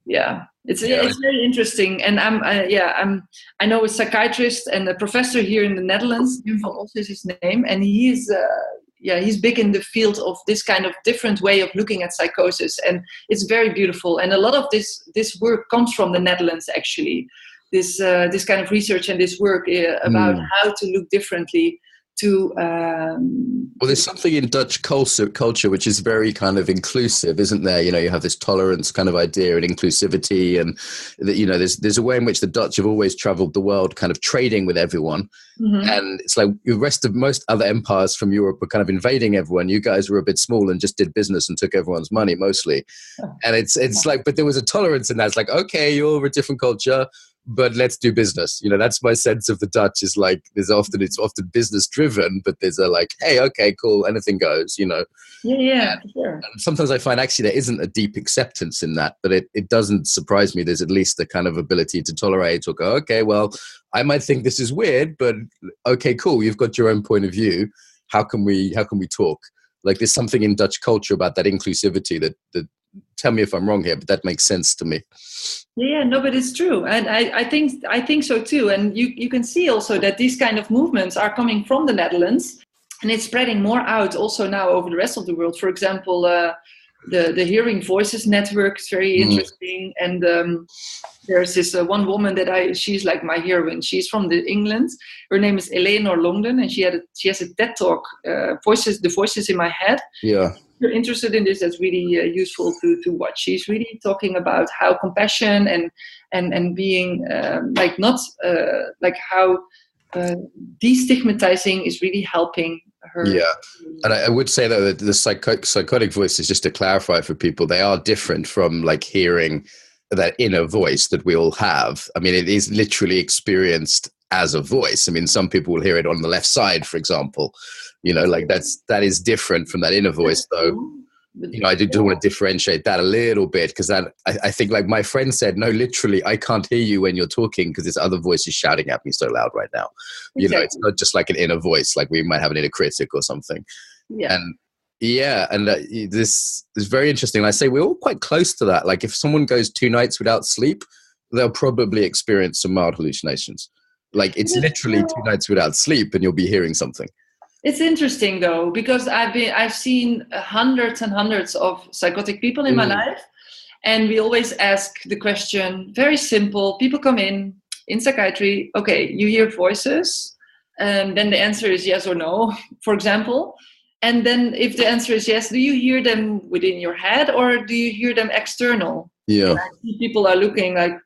It's very interesting. And I know a psychiatrist and a professor here in the Netherlands. Wim van Os is his name, and he's big in the field of this kind of different way of looking at psychosis, and it's very beautiful. And a lot of this work comes from the Netherlands, actually. This kind of research and this work about how to look differently. Well, there's something in Dutch culture which is very kind of inclusive, isn't there? You have this tolerance kind of idea and inclusivity, and there's a way in which the Dutch have always traveled the world kind of trading with everyone. And it's like the rest of most other empires from Europe were kind of invading everyone. You guys were a bit small and just did business and took everyone's money mostly. And it's like, but there was a tolerance in that. It's like, okay, you're a different culture, but let's do business. You know, that's my sense of the Dutch is like, it's often business driven, but there's a like, hey, okay, cool, anything goes, you know. Yeah, for sure. And sometimes I find actually there isn't a deep acceptance in that, but it doesn't surprise me. There's at least the kind of ability to tolerate or go, okay, well, I might think this is weird, but okay, cool. You've got your own point of view. How can we talk? Like there's something in Dutch culture about that inclusivity that tell me if I'm wrong here, but that makes sense to me. Yeah, no, but it's true. And I think so too. And you can see also that these kind of movements are coming from the Netherlands, and it's spreading more out also now over the rest of the world. For example, the Hearing Voices Network is very interesting. And there's this one woman she's like my heroine. She's from England. Her name is Eleanor Longden, and she has a TED Talk, the Voices in My Head. Yeah. If you're interested in this, that's really useful to watch. She's really talking about how compassion and being like not like how destigmatizing is really helping her. Yeah, and I would say that the psychotic voices, just to clarify for people, they are different from like hearing that inner voice that we all have. I mean, it is literally experienced as a voice. I mean, some people will hear it on the left side, for example. You know, like that is different from that inner voice, though. You know, I do want to differentiate that a little bit, because that I think, like my friend said, no, literally, I can't hear you when you're talking because this other voice is shouting at me so loud right now. You know, it's not just like an inner voice, like we might have an inner critic or something. Yeah. And this is very interesting. And I say we're all quite close to that. Like if someone goes 2 nights without sleep, they'll probably experience some mild hallucinations. Like it's literally 2 nights without sleep and you'll be hearing something. It's interesting though, because I've seen hundreds and hundreds of psychotic people in my life, and we always ask the question, very simple. People come in psychiatry, okay, you hear voices, and then the answer is yes or no, for example. And then if the answer is yes, do you hear them within your head or do you hear them external? Yeah. And I see people are looking like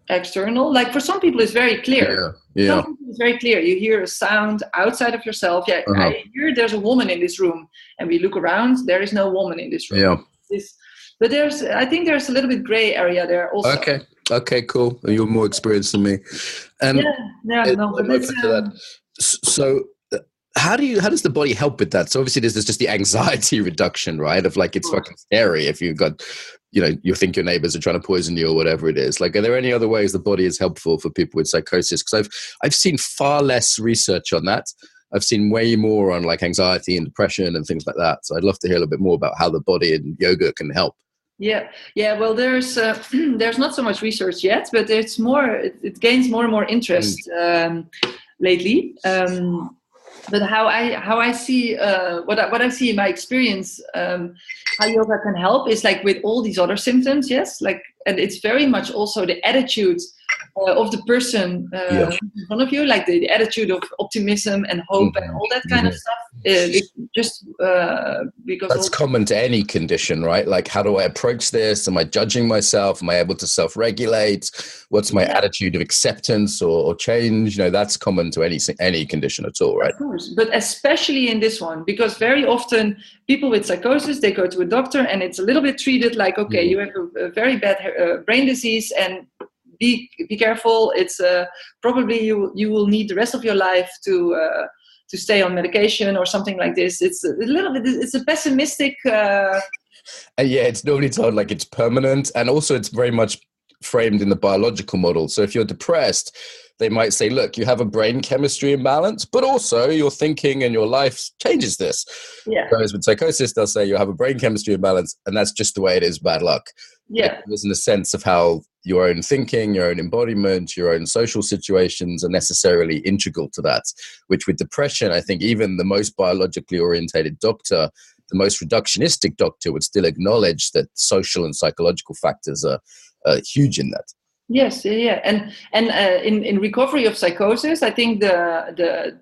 external. Like for some people it's very clear. Yeah. Some people it's very clear. You hear a sound outside of yourself. Yeah, I hear there's a woman in this room, and we look around, there is no woman in this room. Yeah. But I think there's a little bit gray area there also. Okay, cool. You're more experienced than me. And so how does the body help with that? So obviously there's just the anxiety reduction, right? Of like, it's fucking scary if you've got, you know, you think your neighbors are trying to poison you or whatever it is. Like, are there any other ways the body is helpful for people with psychosis? Because I've seen far less research on that. I've seen way more on like anxiety and depression and things like that. So I'd love to hear a little bit more about how the body and yoga can help. Yeah. Well, there's not so much research yet, but it's more. It gains more and more interest lately. But how I see what I see in my experience, how yoga can help is like with all these other symptoms, yes, like, and it's very much also the attitude of the person in front of you, like the attitude of optimism and hope and all that kind of stuff. Because that's common to any condition, right? Like, how do I approach this? Am I judging myself? Am I able to self-regulate? What's my attitude of acceptance or change? You know, that's common to any condition at all, right? Of course, but especially in this one, because very often people with psychosis, they go to a doctor and it's a little bit treated like, okay, you have a very bad brain disease and be careful. It's probably you will need the rest of your life to stay on medication or something like this. It's a little bit. It's a pessimistic. It's normally told like it's permanent, and also it's very much framed in the biological model. So if you're depressed, they might say, look, you have a brain chemistry imbalance, but also your thinking and your life changes this. Yeah. Whereas with psychosis, they'll say you have a brain chemistry imbalance, and that's just the way it is, bad luck. Yeah. There's in a sense of how your own thinking, your own embodiment, your own social situations are necessarily integral to that, which with depression, I think even the most biologically orientated doctor, the most reductionistic doctor would still acknowledge that social and psychological factors are huge in that. Yes, yeah, and in recovery of psychosis, I think the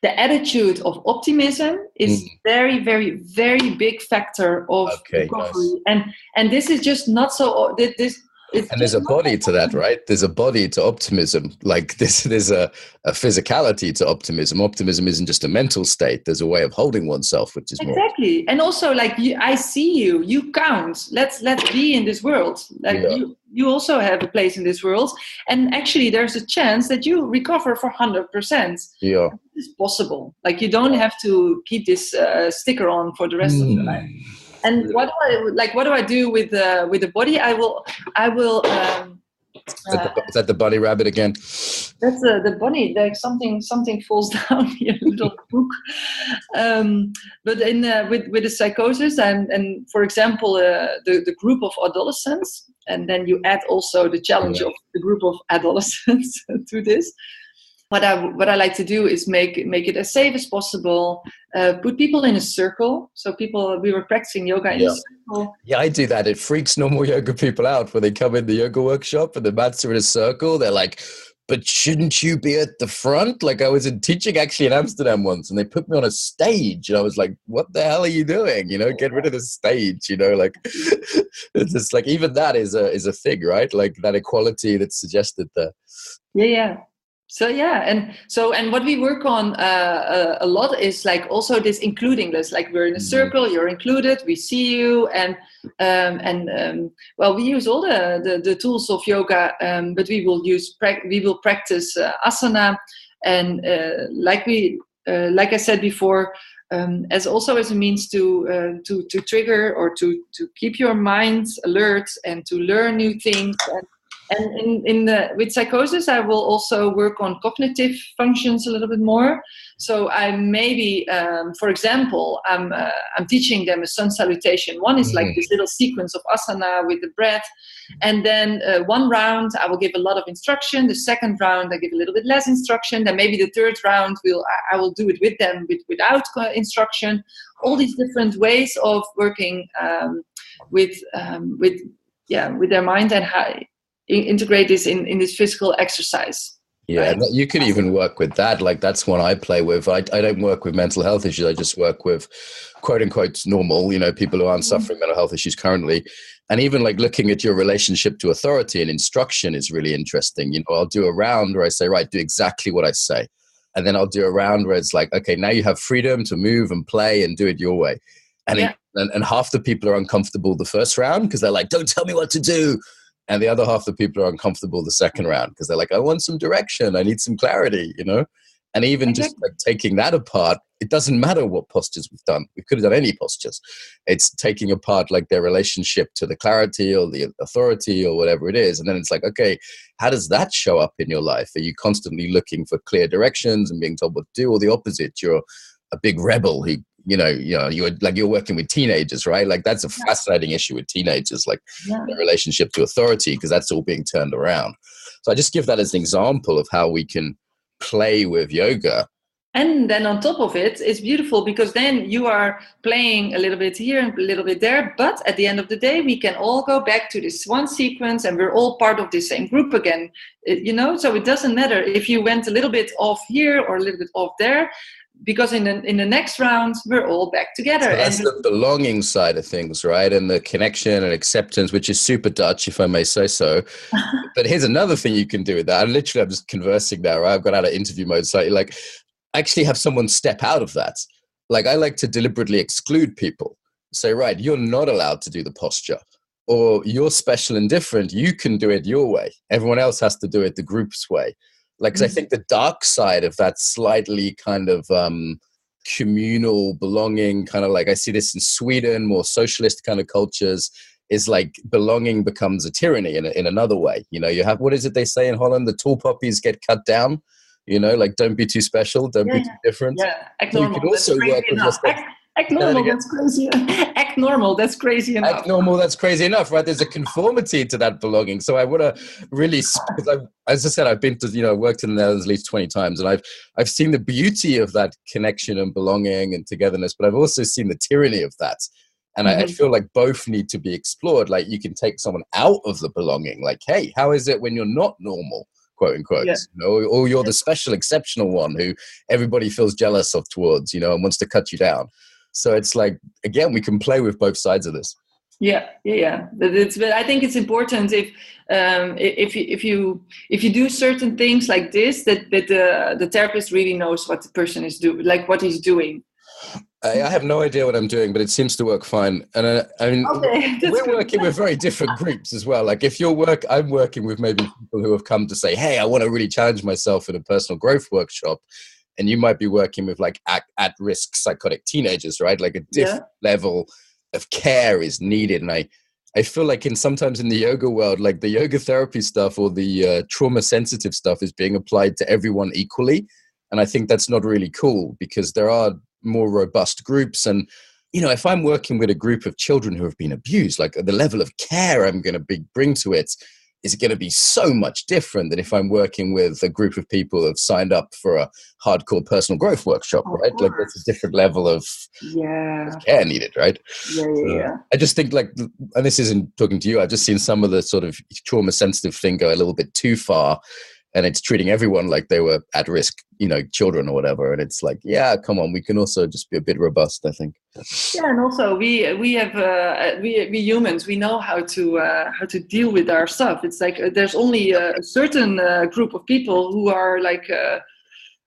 attitude of optimism is very, very, very big factor of recovery, nice. And this is just not so. This it's And just there's a body to that, right? There's a body to optimism. Like there's a physicality to optimism. Optimism isn't just a mental state. There's a way of holding oneself, which is more. exactly. And also, like, I see you. You count. Let's be in this world. Like you also have a place in this world. And actually, there's a chance that you recover for 100%. Yeah, It's possible. Like you don't have to keep this sticker on for the rest of your life. And what do I do with the body? I will. is that the bunny rabbit again? That's the bunny. Like something falls down here, a little book. But in with the psychosis and for example the group of adolescents, and then you add also the challenge of the group of adolescents to this. What I like to do is make it as safe as possible. Put people in a circle. So we were practicing yoga in a circle. Yeah, I do that. It freaks normal yoga people out when they come in the yoga workshop and the mats are in a circle. They're like, but shouldn't you be at the front? Like I was teaching actually in Amsterdam once and they put me on a stage and I was like, what the hell are you doing? You know, get rid of the stage, you know, like it's just like, even that is a thing, right? Like that equality that's suggested there. Yeah. So and what we work on a lot is like also this includingness. Like we're in a circle, you're included, we see you, and well, we use all the tools of yoga, but we will practice asana, and like I said before, as a means to trigger or to keep your mind alert and to learn new things. And with psychosis, I will also work on cognitive functions a little bit more. So I maybe, for example, I'm teaching them a sun salutation. One is like this little sequence of asana with the breath. And then one round, I will give a lot of instruction. The second round, I give a little bit less instruction. Then maybe the third round, I will do it with them without instruction. All these different ways of working with their mind and how integrate this in this physical exercise. Yeah, right? You could even work with that. Like that's one I play with. I don't work with mental health issues. I just work with quote unquote normal, you know, people who aren't suffering mental health issues currently. And even like looking at your relationship to authority and instruction is really interesting. You know, I'll do a round where I say, right, do exactly what I say. And then I'll do a round where it's like, okay, now you have freedom to move and play and do it your way. And and half the people are uncomfortable the first round because they're like, don't tell me what to do. And the other half of the people are uncomfortable the second round because they're like, I want some direction. I need some clarity, you know? And even just like taking that apart, it doesn't matter what postures we've done. We could have done any postures. It's taking apart like their relationship to the clarity or the authority or whatever it is. And then it's like, okay, how does that show up in your life? Are you constantly looking for clear directions and being told what to do, or the opposite? You're a big rebel who, you're working with teenagers, right? Like that's a fascinating issue with teenagers, like their relationship to authority, because that's all being turned around. So I just give that as an example of how we can play with yoga. And then on top of it, it's beautiful because then you are playing a little bit here and a little bit there. But at the end of the day, we can all go back to this one sequence and we're all part of the same group again, you know? So it doesn't matter if you went a little bit off here or a little bit off there, because in the next round, we're all back together. So that's the belonging side of things, right? And the connection and acceptance, which is super Dutch, if I may say so. But here's another thing you can do with that. I'm just conversing now, right? I've got out of interview mode slightly. Like, actually have someone step out of that. Like, I like to deliberately exclude people. Say, right, you're not allowed to do the posture. Or you're special and different. You can do it your way. Everyone else has to do it the group's way. Like, 'cause I think the dark side of that slightly kind of communal belonging, kind of like I see this in Sweden, more socialist kind of cultures, is like belonging becomes a tyranny in another way. You know, you have, what is it they say in Holland? The tall poppies get cut down. You know, like don't be too special, don't be too different. Yeah, act so normal. You can also work with yourself. Act normal, that's crazy. Act normal, that's crazy enough. Act normal, that's crazy enough, right? There's a conformity to that belonging. So I want to really, as I said, I've been to, worked in the Netherlands at least 20 times, and I've seen the beauty of that connection and belonging and togetherness, but I've also seen the tyranny of that. And I feel like both need to be explored. Like you can take someone out of the belonging, like, hey, how is it when you're not normal? Quote unquote, or you're the special, exceptional one who everybody feels jealous of towards, and wants to cut you down. So it's like, again, we can play with both sides of this. Yeah. But I think it's important if you do certain things like this, that the therapist really knows what the person is doing, like what he's doing. I have no idea what I'm doing, but it seems to work fine. And I mean, Okay, we're working with very different groups as well. Like if I'm working with maybe people who have come to say, hey, I want to really challenge myself in a personal growth workshop. And you might be working with like at-risk psychotic teenagers, right? Like a different level of care is needed. And I feel like sometimes in the yoga world, like the yoga therapy stuff or the trauma sensitive stuff is being applied to everyone equally. And I think that's not really cool, because there are more robust groups. And, you know, if I'm working with a group of children who have been abused, like the level of care I'm going to bring to it is going to be so much different than if I'm working with a group of people who have signed up for a hardcore personal growth workshop, right? Like that's a different level of care needed, right? Yeah. I just think like, and this isn't talking to you, I've just seen some of the sort of trauma sensitive thing go a little bit too far. And it's treating everyone like they were at risk, you know, children or whatever. And it's like, yeah, come on, we can also just be a bit robust, I think. Yeah, and also we humans, we know how to deal with our stuff. It's like there's only a certain group of people who are like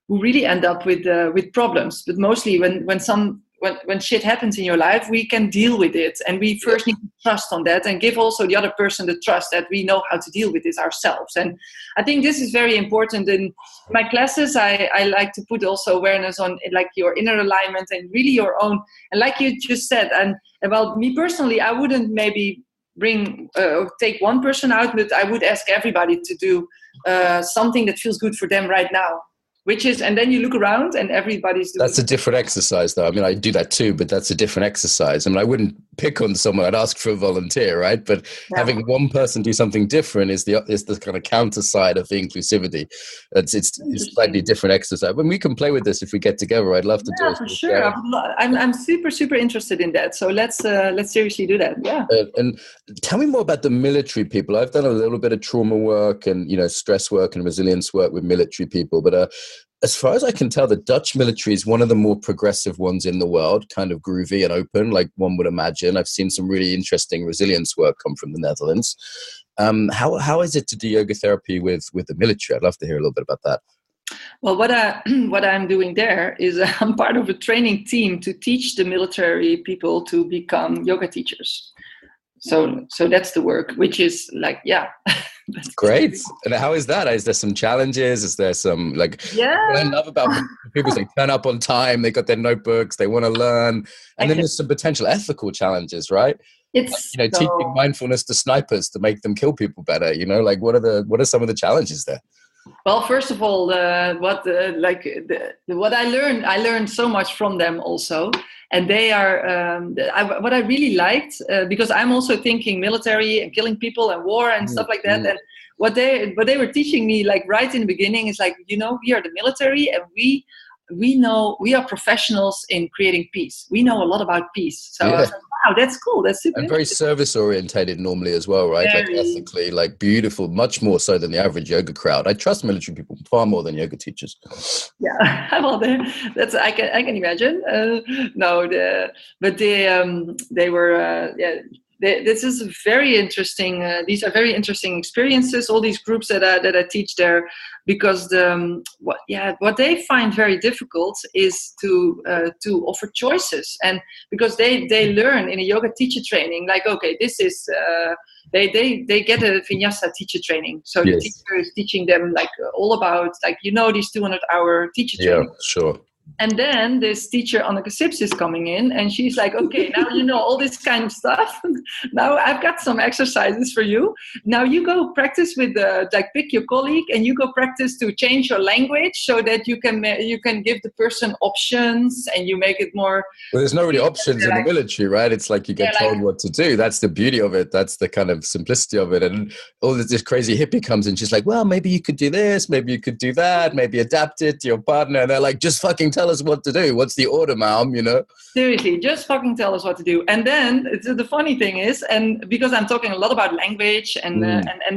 who really end up with problems. But mostly when shit happens in your life, we can deal with it, and we first need to trust on that and give also the other person the trust that we know how to deal with this ourselves. And I think this is very important. In my classes, I like to put also awareness on like your inner alignment and really your own. And like you just said, and well, me personally, I wouldn't maybe bring or take one person out, but I would ask everybody to do something that feels good for them right now. Which is, and then you look around and everybody's doing. That's a different exercise, though. I mean, I do that too, but that's a different exercise. I mean, I wouldn't pick on someone. I'd ask for a volunteer, right? But having one person do something different is the kind of counter side of the inclusivity. It's slightly different exercise. When we can play with this if we get together, I'd love to do it. For sure. I'm super interested in that. So let's seriously do that. Yeah. And tell me more about the military people. I've done a little bit of trauma work and, you know, stress work and resilience work with military people, but as far as I can tell, the Dutch military is one of the more progressive ones in the world, kind of groovy and open, like one would imagine. I've seen some really interesting resilience work come from the Netherlands. How is it to do yoga therapy with the military? I'd love to hear a little bit about that. Well, what I'm doing there is I'm part of a training team to teach the military people to become yoga teachers. So that's the work, which is like, yeah. Great. And how is that? Is there some challenges? Is there some what I love about people is they turn up on time, they got their notebooks, they want to learn. And then there's some potential ethical challenges, right? It's teaching mindfulness to snipers to make them kill people better, you know, like what are some of the challenges there? Well, first of all, what I learned so much from them also. And they are, what I really liked, because I'm also thinking military and killing people and war and stuff like that. And what they were teaching me, like right in the beginning, is like, you know, we are the military and we know we are professionals in creating peace. We know a lot about peace. So I was like, wow, that's cool. That's super. And very service orientated normally as well, right? Like ethically, like beautiful, much more so than the average yoga crowd. I trust military people far more than yoga teachers. Yeah, well, that's I can imagine. But they were this is very interesting. These are very interesting experiences. All these groups that I teach there, because what they find very difficult is to offer choices, and because they learn in a yoga teacher training, like, okay, this is they get a vinyasa teacher training, so the teacher is teaching them like all about like, you know, these 200-hour teacher training. Yeah, sure. And then this teacher, Anneke Sips, is coming in, and she's like, okay, now you know all this kind of stuff. Now I've got some exercises for you. Now you go practice with pick your colleague, and you go practice to change your language so that you can give the person options, and you make it more. Well, there's no really options in the military, right? It's like you get told what to do. That's the beauty of it. That's the kind of simplicity of it. And all this crazy hippie comes in. She's like, well, maybe you could do this. Maybe you could do that. Maybe adapt it to your partner. And they're like, just fucking tell tell us what to do. What's the order, ma'am? You know? Seriously, just fucking tell us what to do. And then the funny thing is, and because I'm talking a lot about language, and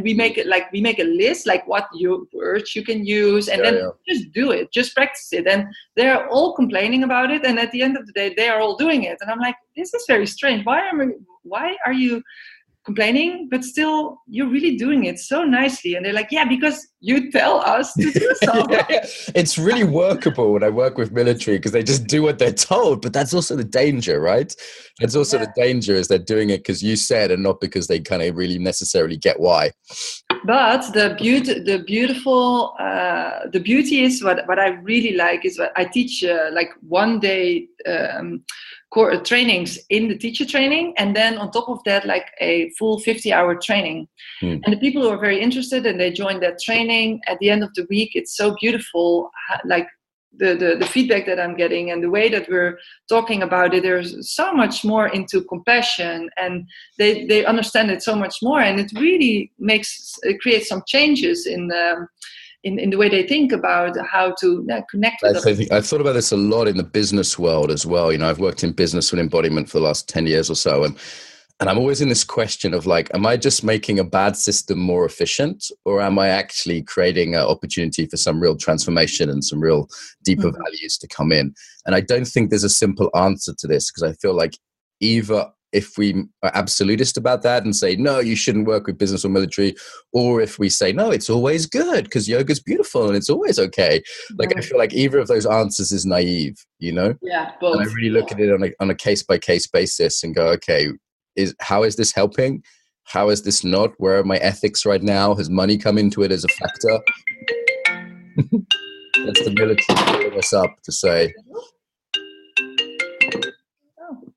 we make it like we make a list, like what words you can use, and then just do it, just practice it. And they're all complaining about it, and at the end of the day, they are all doing it. And I'm like, this is very strange. Why are you complaining, but still you're really doing it so nicely? And they're like, yeah, because you tell us to do something. It's really workable when I work with military, because they just do what they're told, but that's also the danger, right? That's also the danger, is they're doing it because you said, and not because they kind of really necessarily get why. But the beauty is what I really like is what I teach, like 1 day core trainings in the teacher training, and then on top of that, like a full 50-hour training. And the people who are very interested and they join that training, at the end of the week, it's so beautiful, like the feedback that I'm getting and the way that we're talking about it. There's so much more into compassion, and they understand it so much more, and it really creates some changes in the way they think about how to connect with others. I've thought about this a lot in the business world as well. You know, I've worked in business and embodiment for the last 10 years or so. And I'm always in this question of like, am I just making a bad system more efficient, or am I actually creating an opportunity for some real transformation and some real deeper values to come in? And I don't think there's a simple answer to this, because I feel like either if we are absolutist about that and say, no, you shouldn't work with business or military, or if we say, no, it's always good because yoga's beautiful and it's always okay. Like, I feel like either of those answers is naive, you know? Yeah, both. And I really look at it on a case-by-case basis and go, okay, how is this helping? How is this not? Where are my ethics right now? Has money come into it as a factor? That's the military calling us up to say,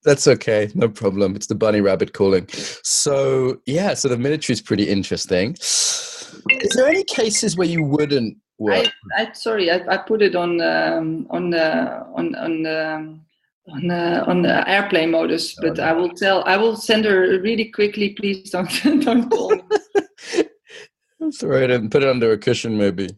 that's okay, no problem. It's the bunny rabbit calling. So yeah, so the military is pretty interesting. Is there any cases where you wouldn't work? I put it on the airplane modus, but I will send her really quickly. Please don't call me. That's right, and put it under a cushion, maybe.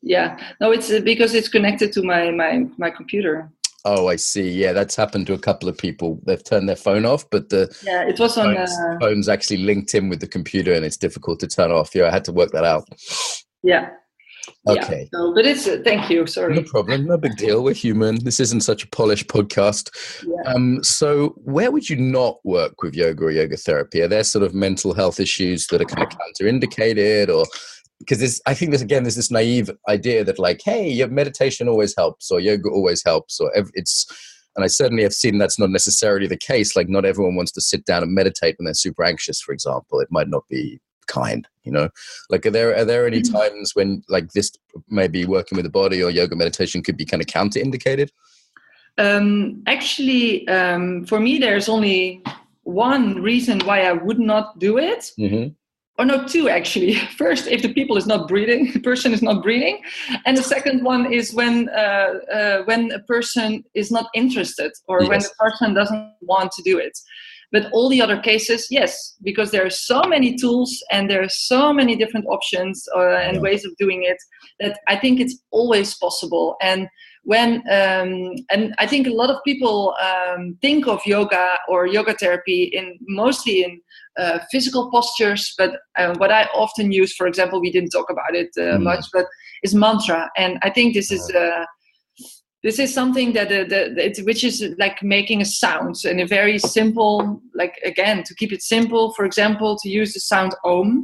Yeah, no, it's because it's connected to my computer. Oh, I see. Yeah, that's happened to a couple of people. They've turned their phone off, but it was phone's actually linked in with the computer, and it's difficult to turn off. Yeah, I had to work that out. Yeah. Okay. Yeah. So, but it's thank you. Sorry. No problem. No big deal. We're human. This isn't such a polished podcast. Yeah. So where would you not work with yoga or yoga therapy? Are there sort of mental health issues that are kind of counterindicated, or because I think there's this naive idea that like, hey, your meditation always helps, or yoga always helps, or and I certainly have seen that's not necessarily the case. Like, not everyone wants to sit down and meditate when they're super anxious, for example. It might not be kind, you know. Like, are there any times when like this, maybe working with the body or yoga meditation, could be kind of counterindicated? Actually, for me, there's only one reason why I would not do it. Or no, two actually. First, if the person is not breathing, and the second one is when a person is not interested, or when the person doesn't want to do it. But all the other cases, yes, because there are so many tools and there are so many different options and ways of doing it, that I think it's always possible. And when and I think a lot of people think of yoga or yoga therapy mostly in physical postures, but what I often use, for example, we didn't talk about it much, but is mantra. And I think this is something that which is like making a sound, and a very simple, like, again, to keep it simple, for example, to use the sound Om.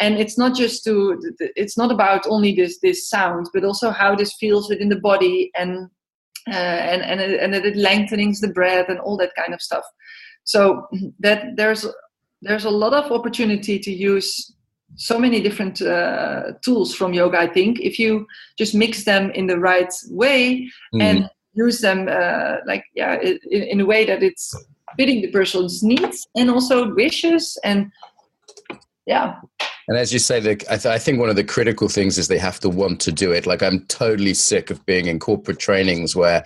And it's not just it's not about only this sound, but also how this feels within the body, and that it lengthens the breath and all that kind of stuff. So that there's a lot of opportunity to use so many different tools from yoga, I think, if you just mix them in the right way and use them in a way that it's fitting the person's needs and also wishes. And yeah. And as you say, I think one of the critical things is they have to want to do it. Like, I'm totally sick of being in corporate trainings where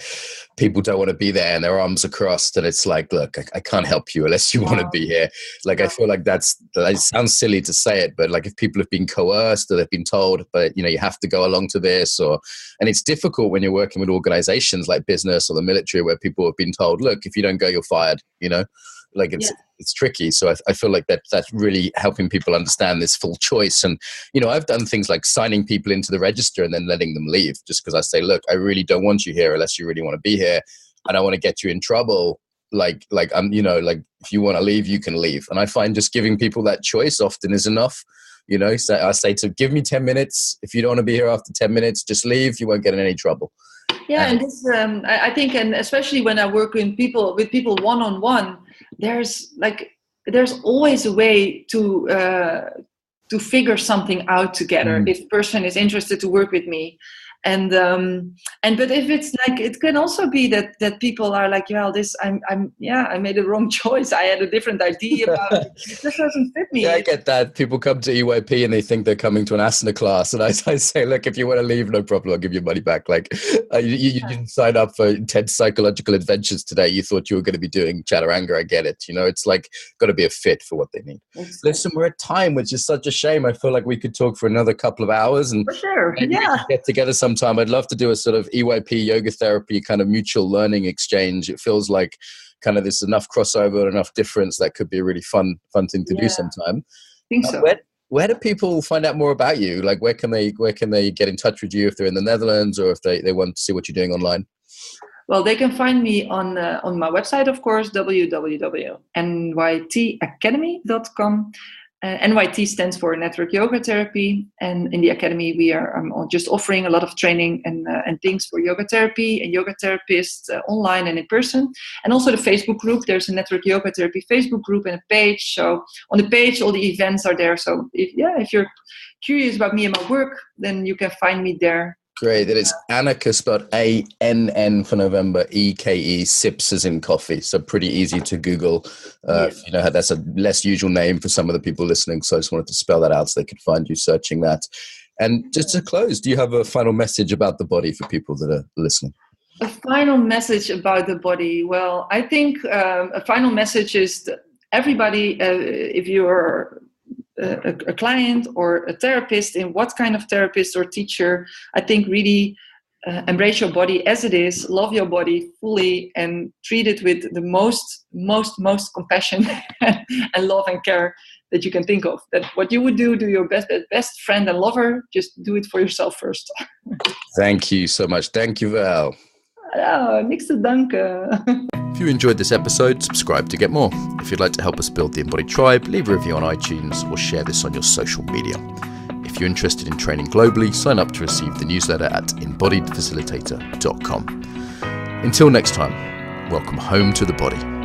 people don't want to be there and their arms are crossed. And it's like, look, I can't help you unless you want to be here. Like, I feel like that sounds silly to say it, but like if people have been coerced or they've been told, but you have to go along to this, and it's difficult when you're working with organizations like business or the military where people have been told, look, if you don't go, you're fired, like it's tricky. So I feel like that's really helping people understand this full choice. And, I've done things like signing people into the register and then letting them leave just because I say, look, I really don't want you here unless you really want to be here. I don't want to get you in trouble. Like I'm, like if you want to leave, you can leave. And I find just giving people that choice often is enough. So I say to give me 10 minutes. If you don't want to be here after 10 minutes, just leave. You won't get in any trouble. Yeah. And this, I think, and especially when I work with people one-on-one, there's always a way to figure something out together if the person is interested to work with me. But if it's like, it can also be that people are like, well, I made a wrong choice. I had a different idea about it. This doesn't fit me. Yeah, I get that. People come to EYP and they think they're coming to an asana class. And I say, look, if you want to leave, no problem. I'll give you money back. Like you didn't sign up for intense psychological adventures today. You thought you were going to be doing chaturanga. I get it. It's like got to be a fit for what they need. Exactly. Listen, we're at time, which is such a shame. I feel like we could talk for another couple of hours and for sure. We could get together sometime. I'd love to do a sort of EYP yoga therapy kind of mutual learning exchange. It feels like kind of there's enough crossover, enough difference that could be a really fun thing to do sometime. I think so. Where do people find out more about you? Like where can they get in touch with you if they're in the Netherlands or if they want to see what you're doing online? Well, they can find me on my website, of course, www.nytacademy.com. NYT stands for Network Yoga Therapy, and in the academy I'm just offering a lot of training and things for yoga therapy and yoga therapists online and in person, and also the Facebook group. There's a Network Yoga Therapy Facebook group and a page. So on the page, all the events are there. So if you're curious about me and my work, then you can find me there. Great. That is Anneke, spelled ANN for November, EKE, Sips as in coffee. So pretty easy to Google. That's a less usual name for some of the people listening. So I just wanted to spell that out so they could find you searching that. And just to close, do you have a final message about the body for people that are listening? A final message about the body. Well, I think a final message is that everybody, if you're a client or a therapist, in what kind of therapist or teacher, I think really embrace your body as it is, love your body fully, and treat it with the most compassion and love and care that you can think of. That what you would do your best friend and lover, just do it for yourself first. Thank you so much. Thank you, Val. Niks te danken. If you enjoyed this episode, subscribe to get more. If you'd like to help us build the Embodied Tribe, leave a review on iTunes or share this on your social media. If you're interested in training globally, sign up to receive the newsletter at embodiedfacilitator.com. Until next time, welcome home to the body.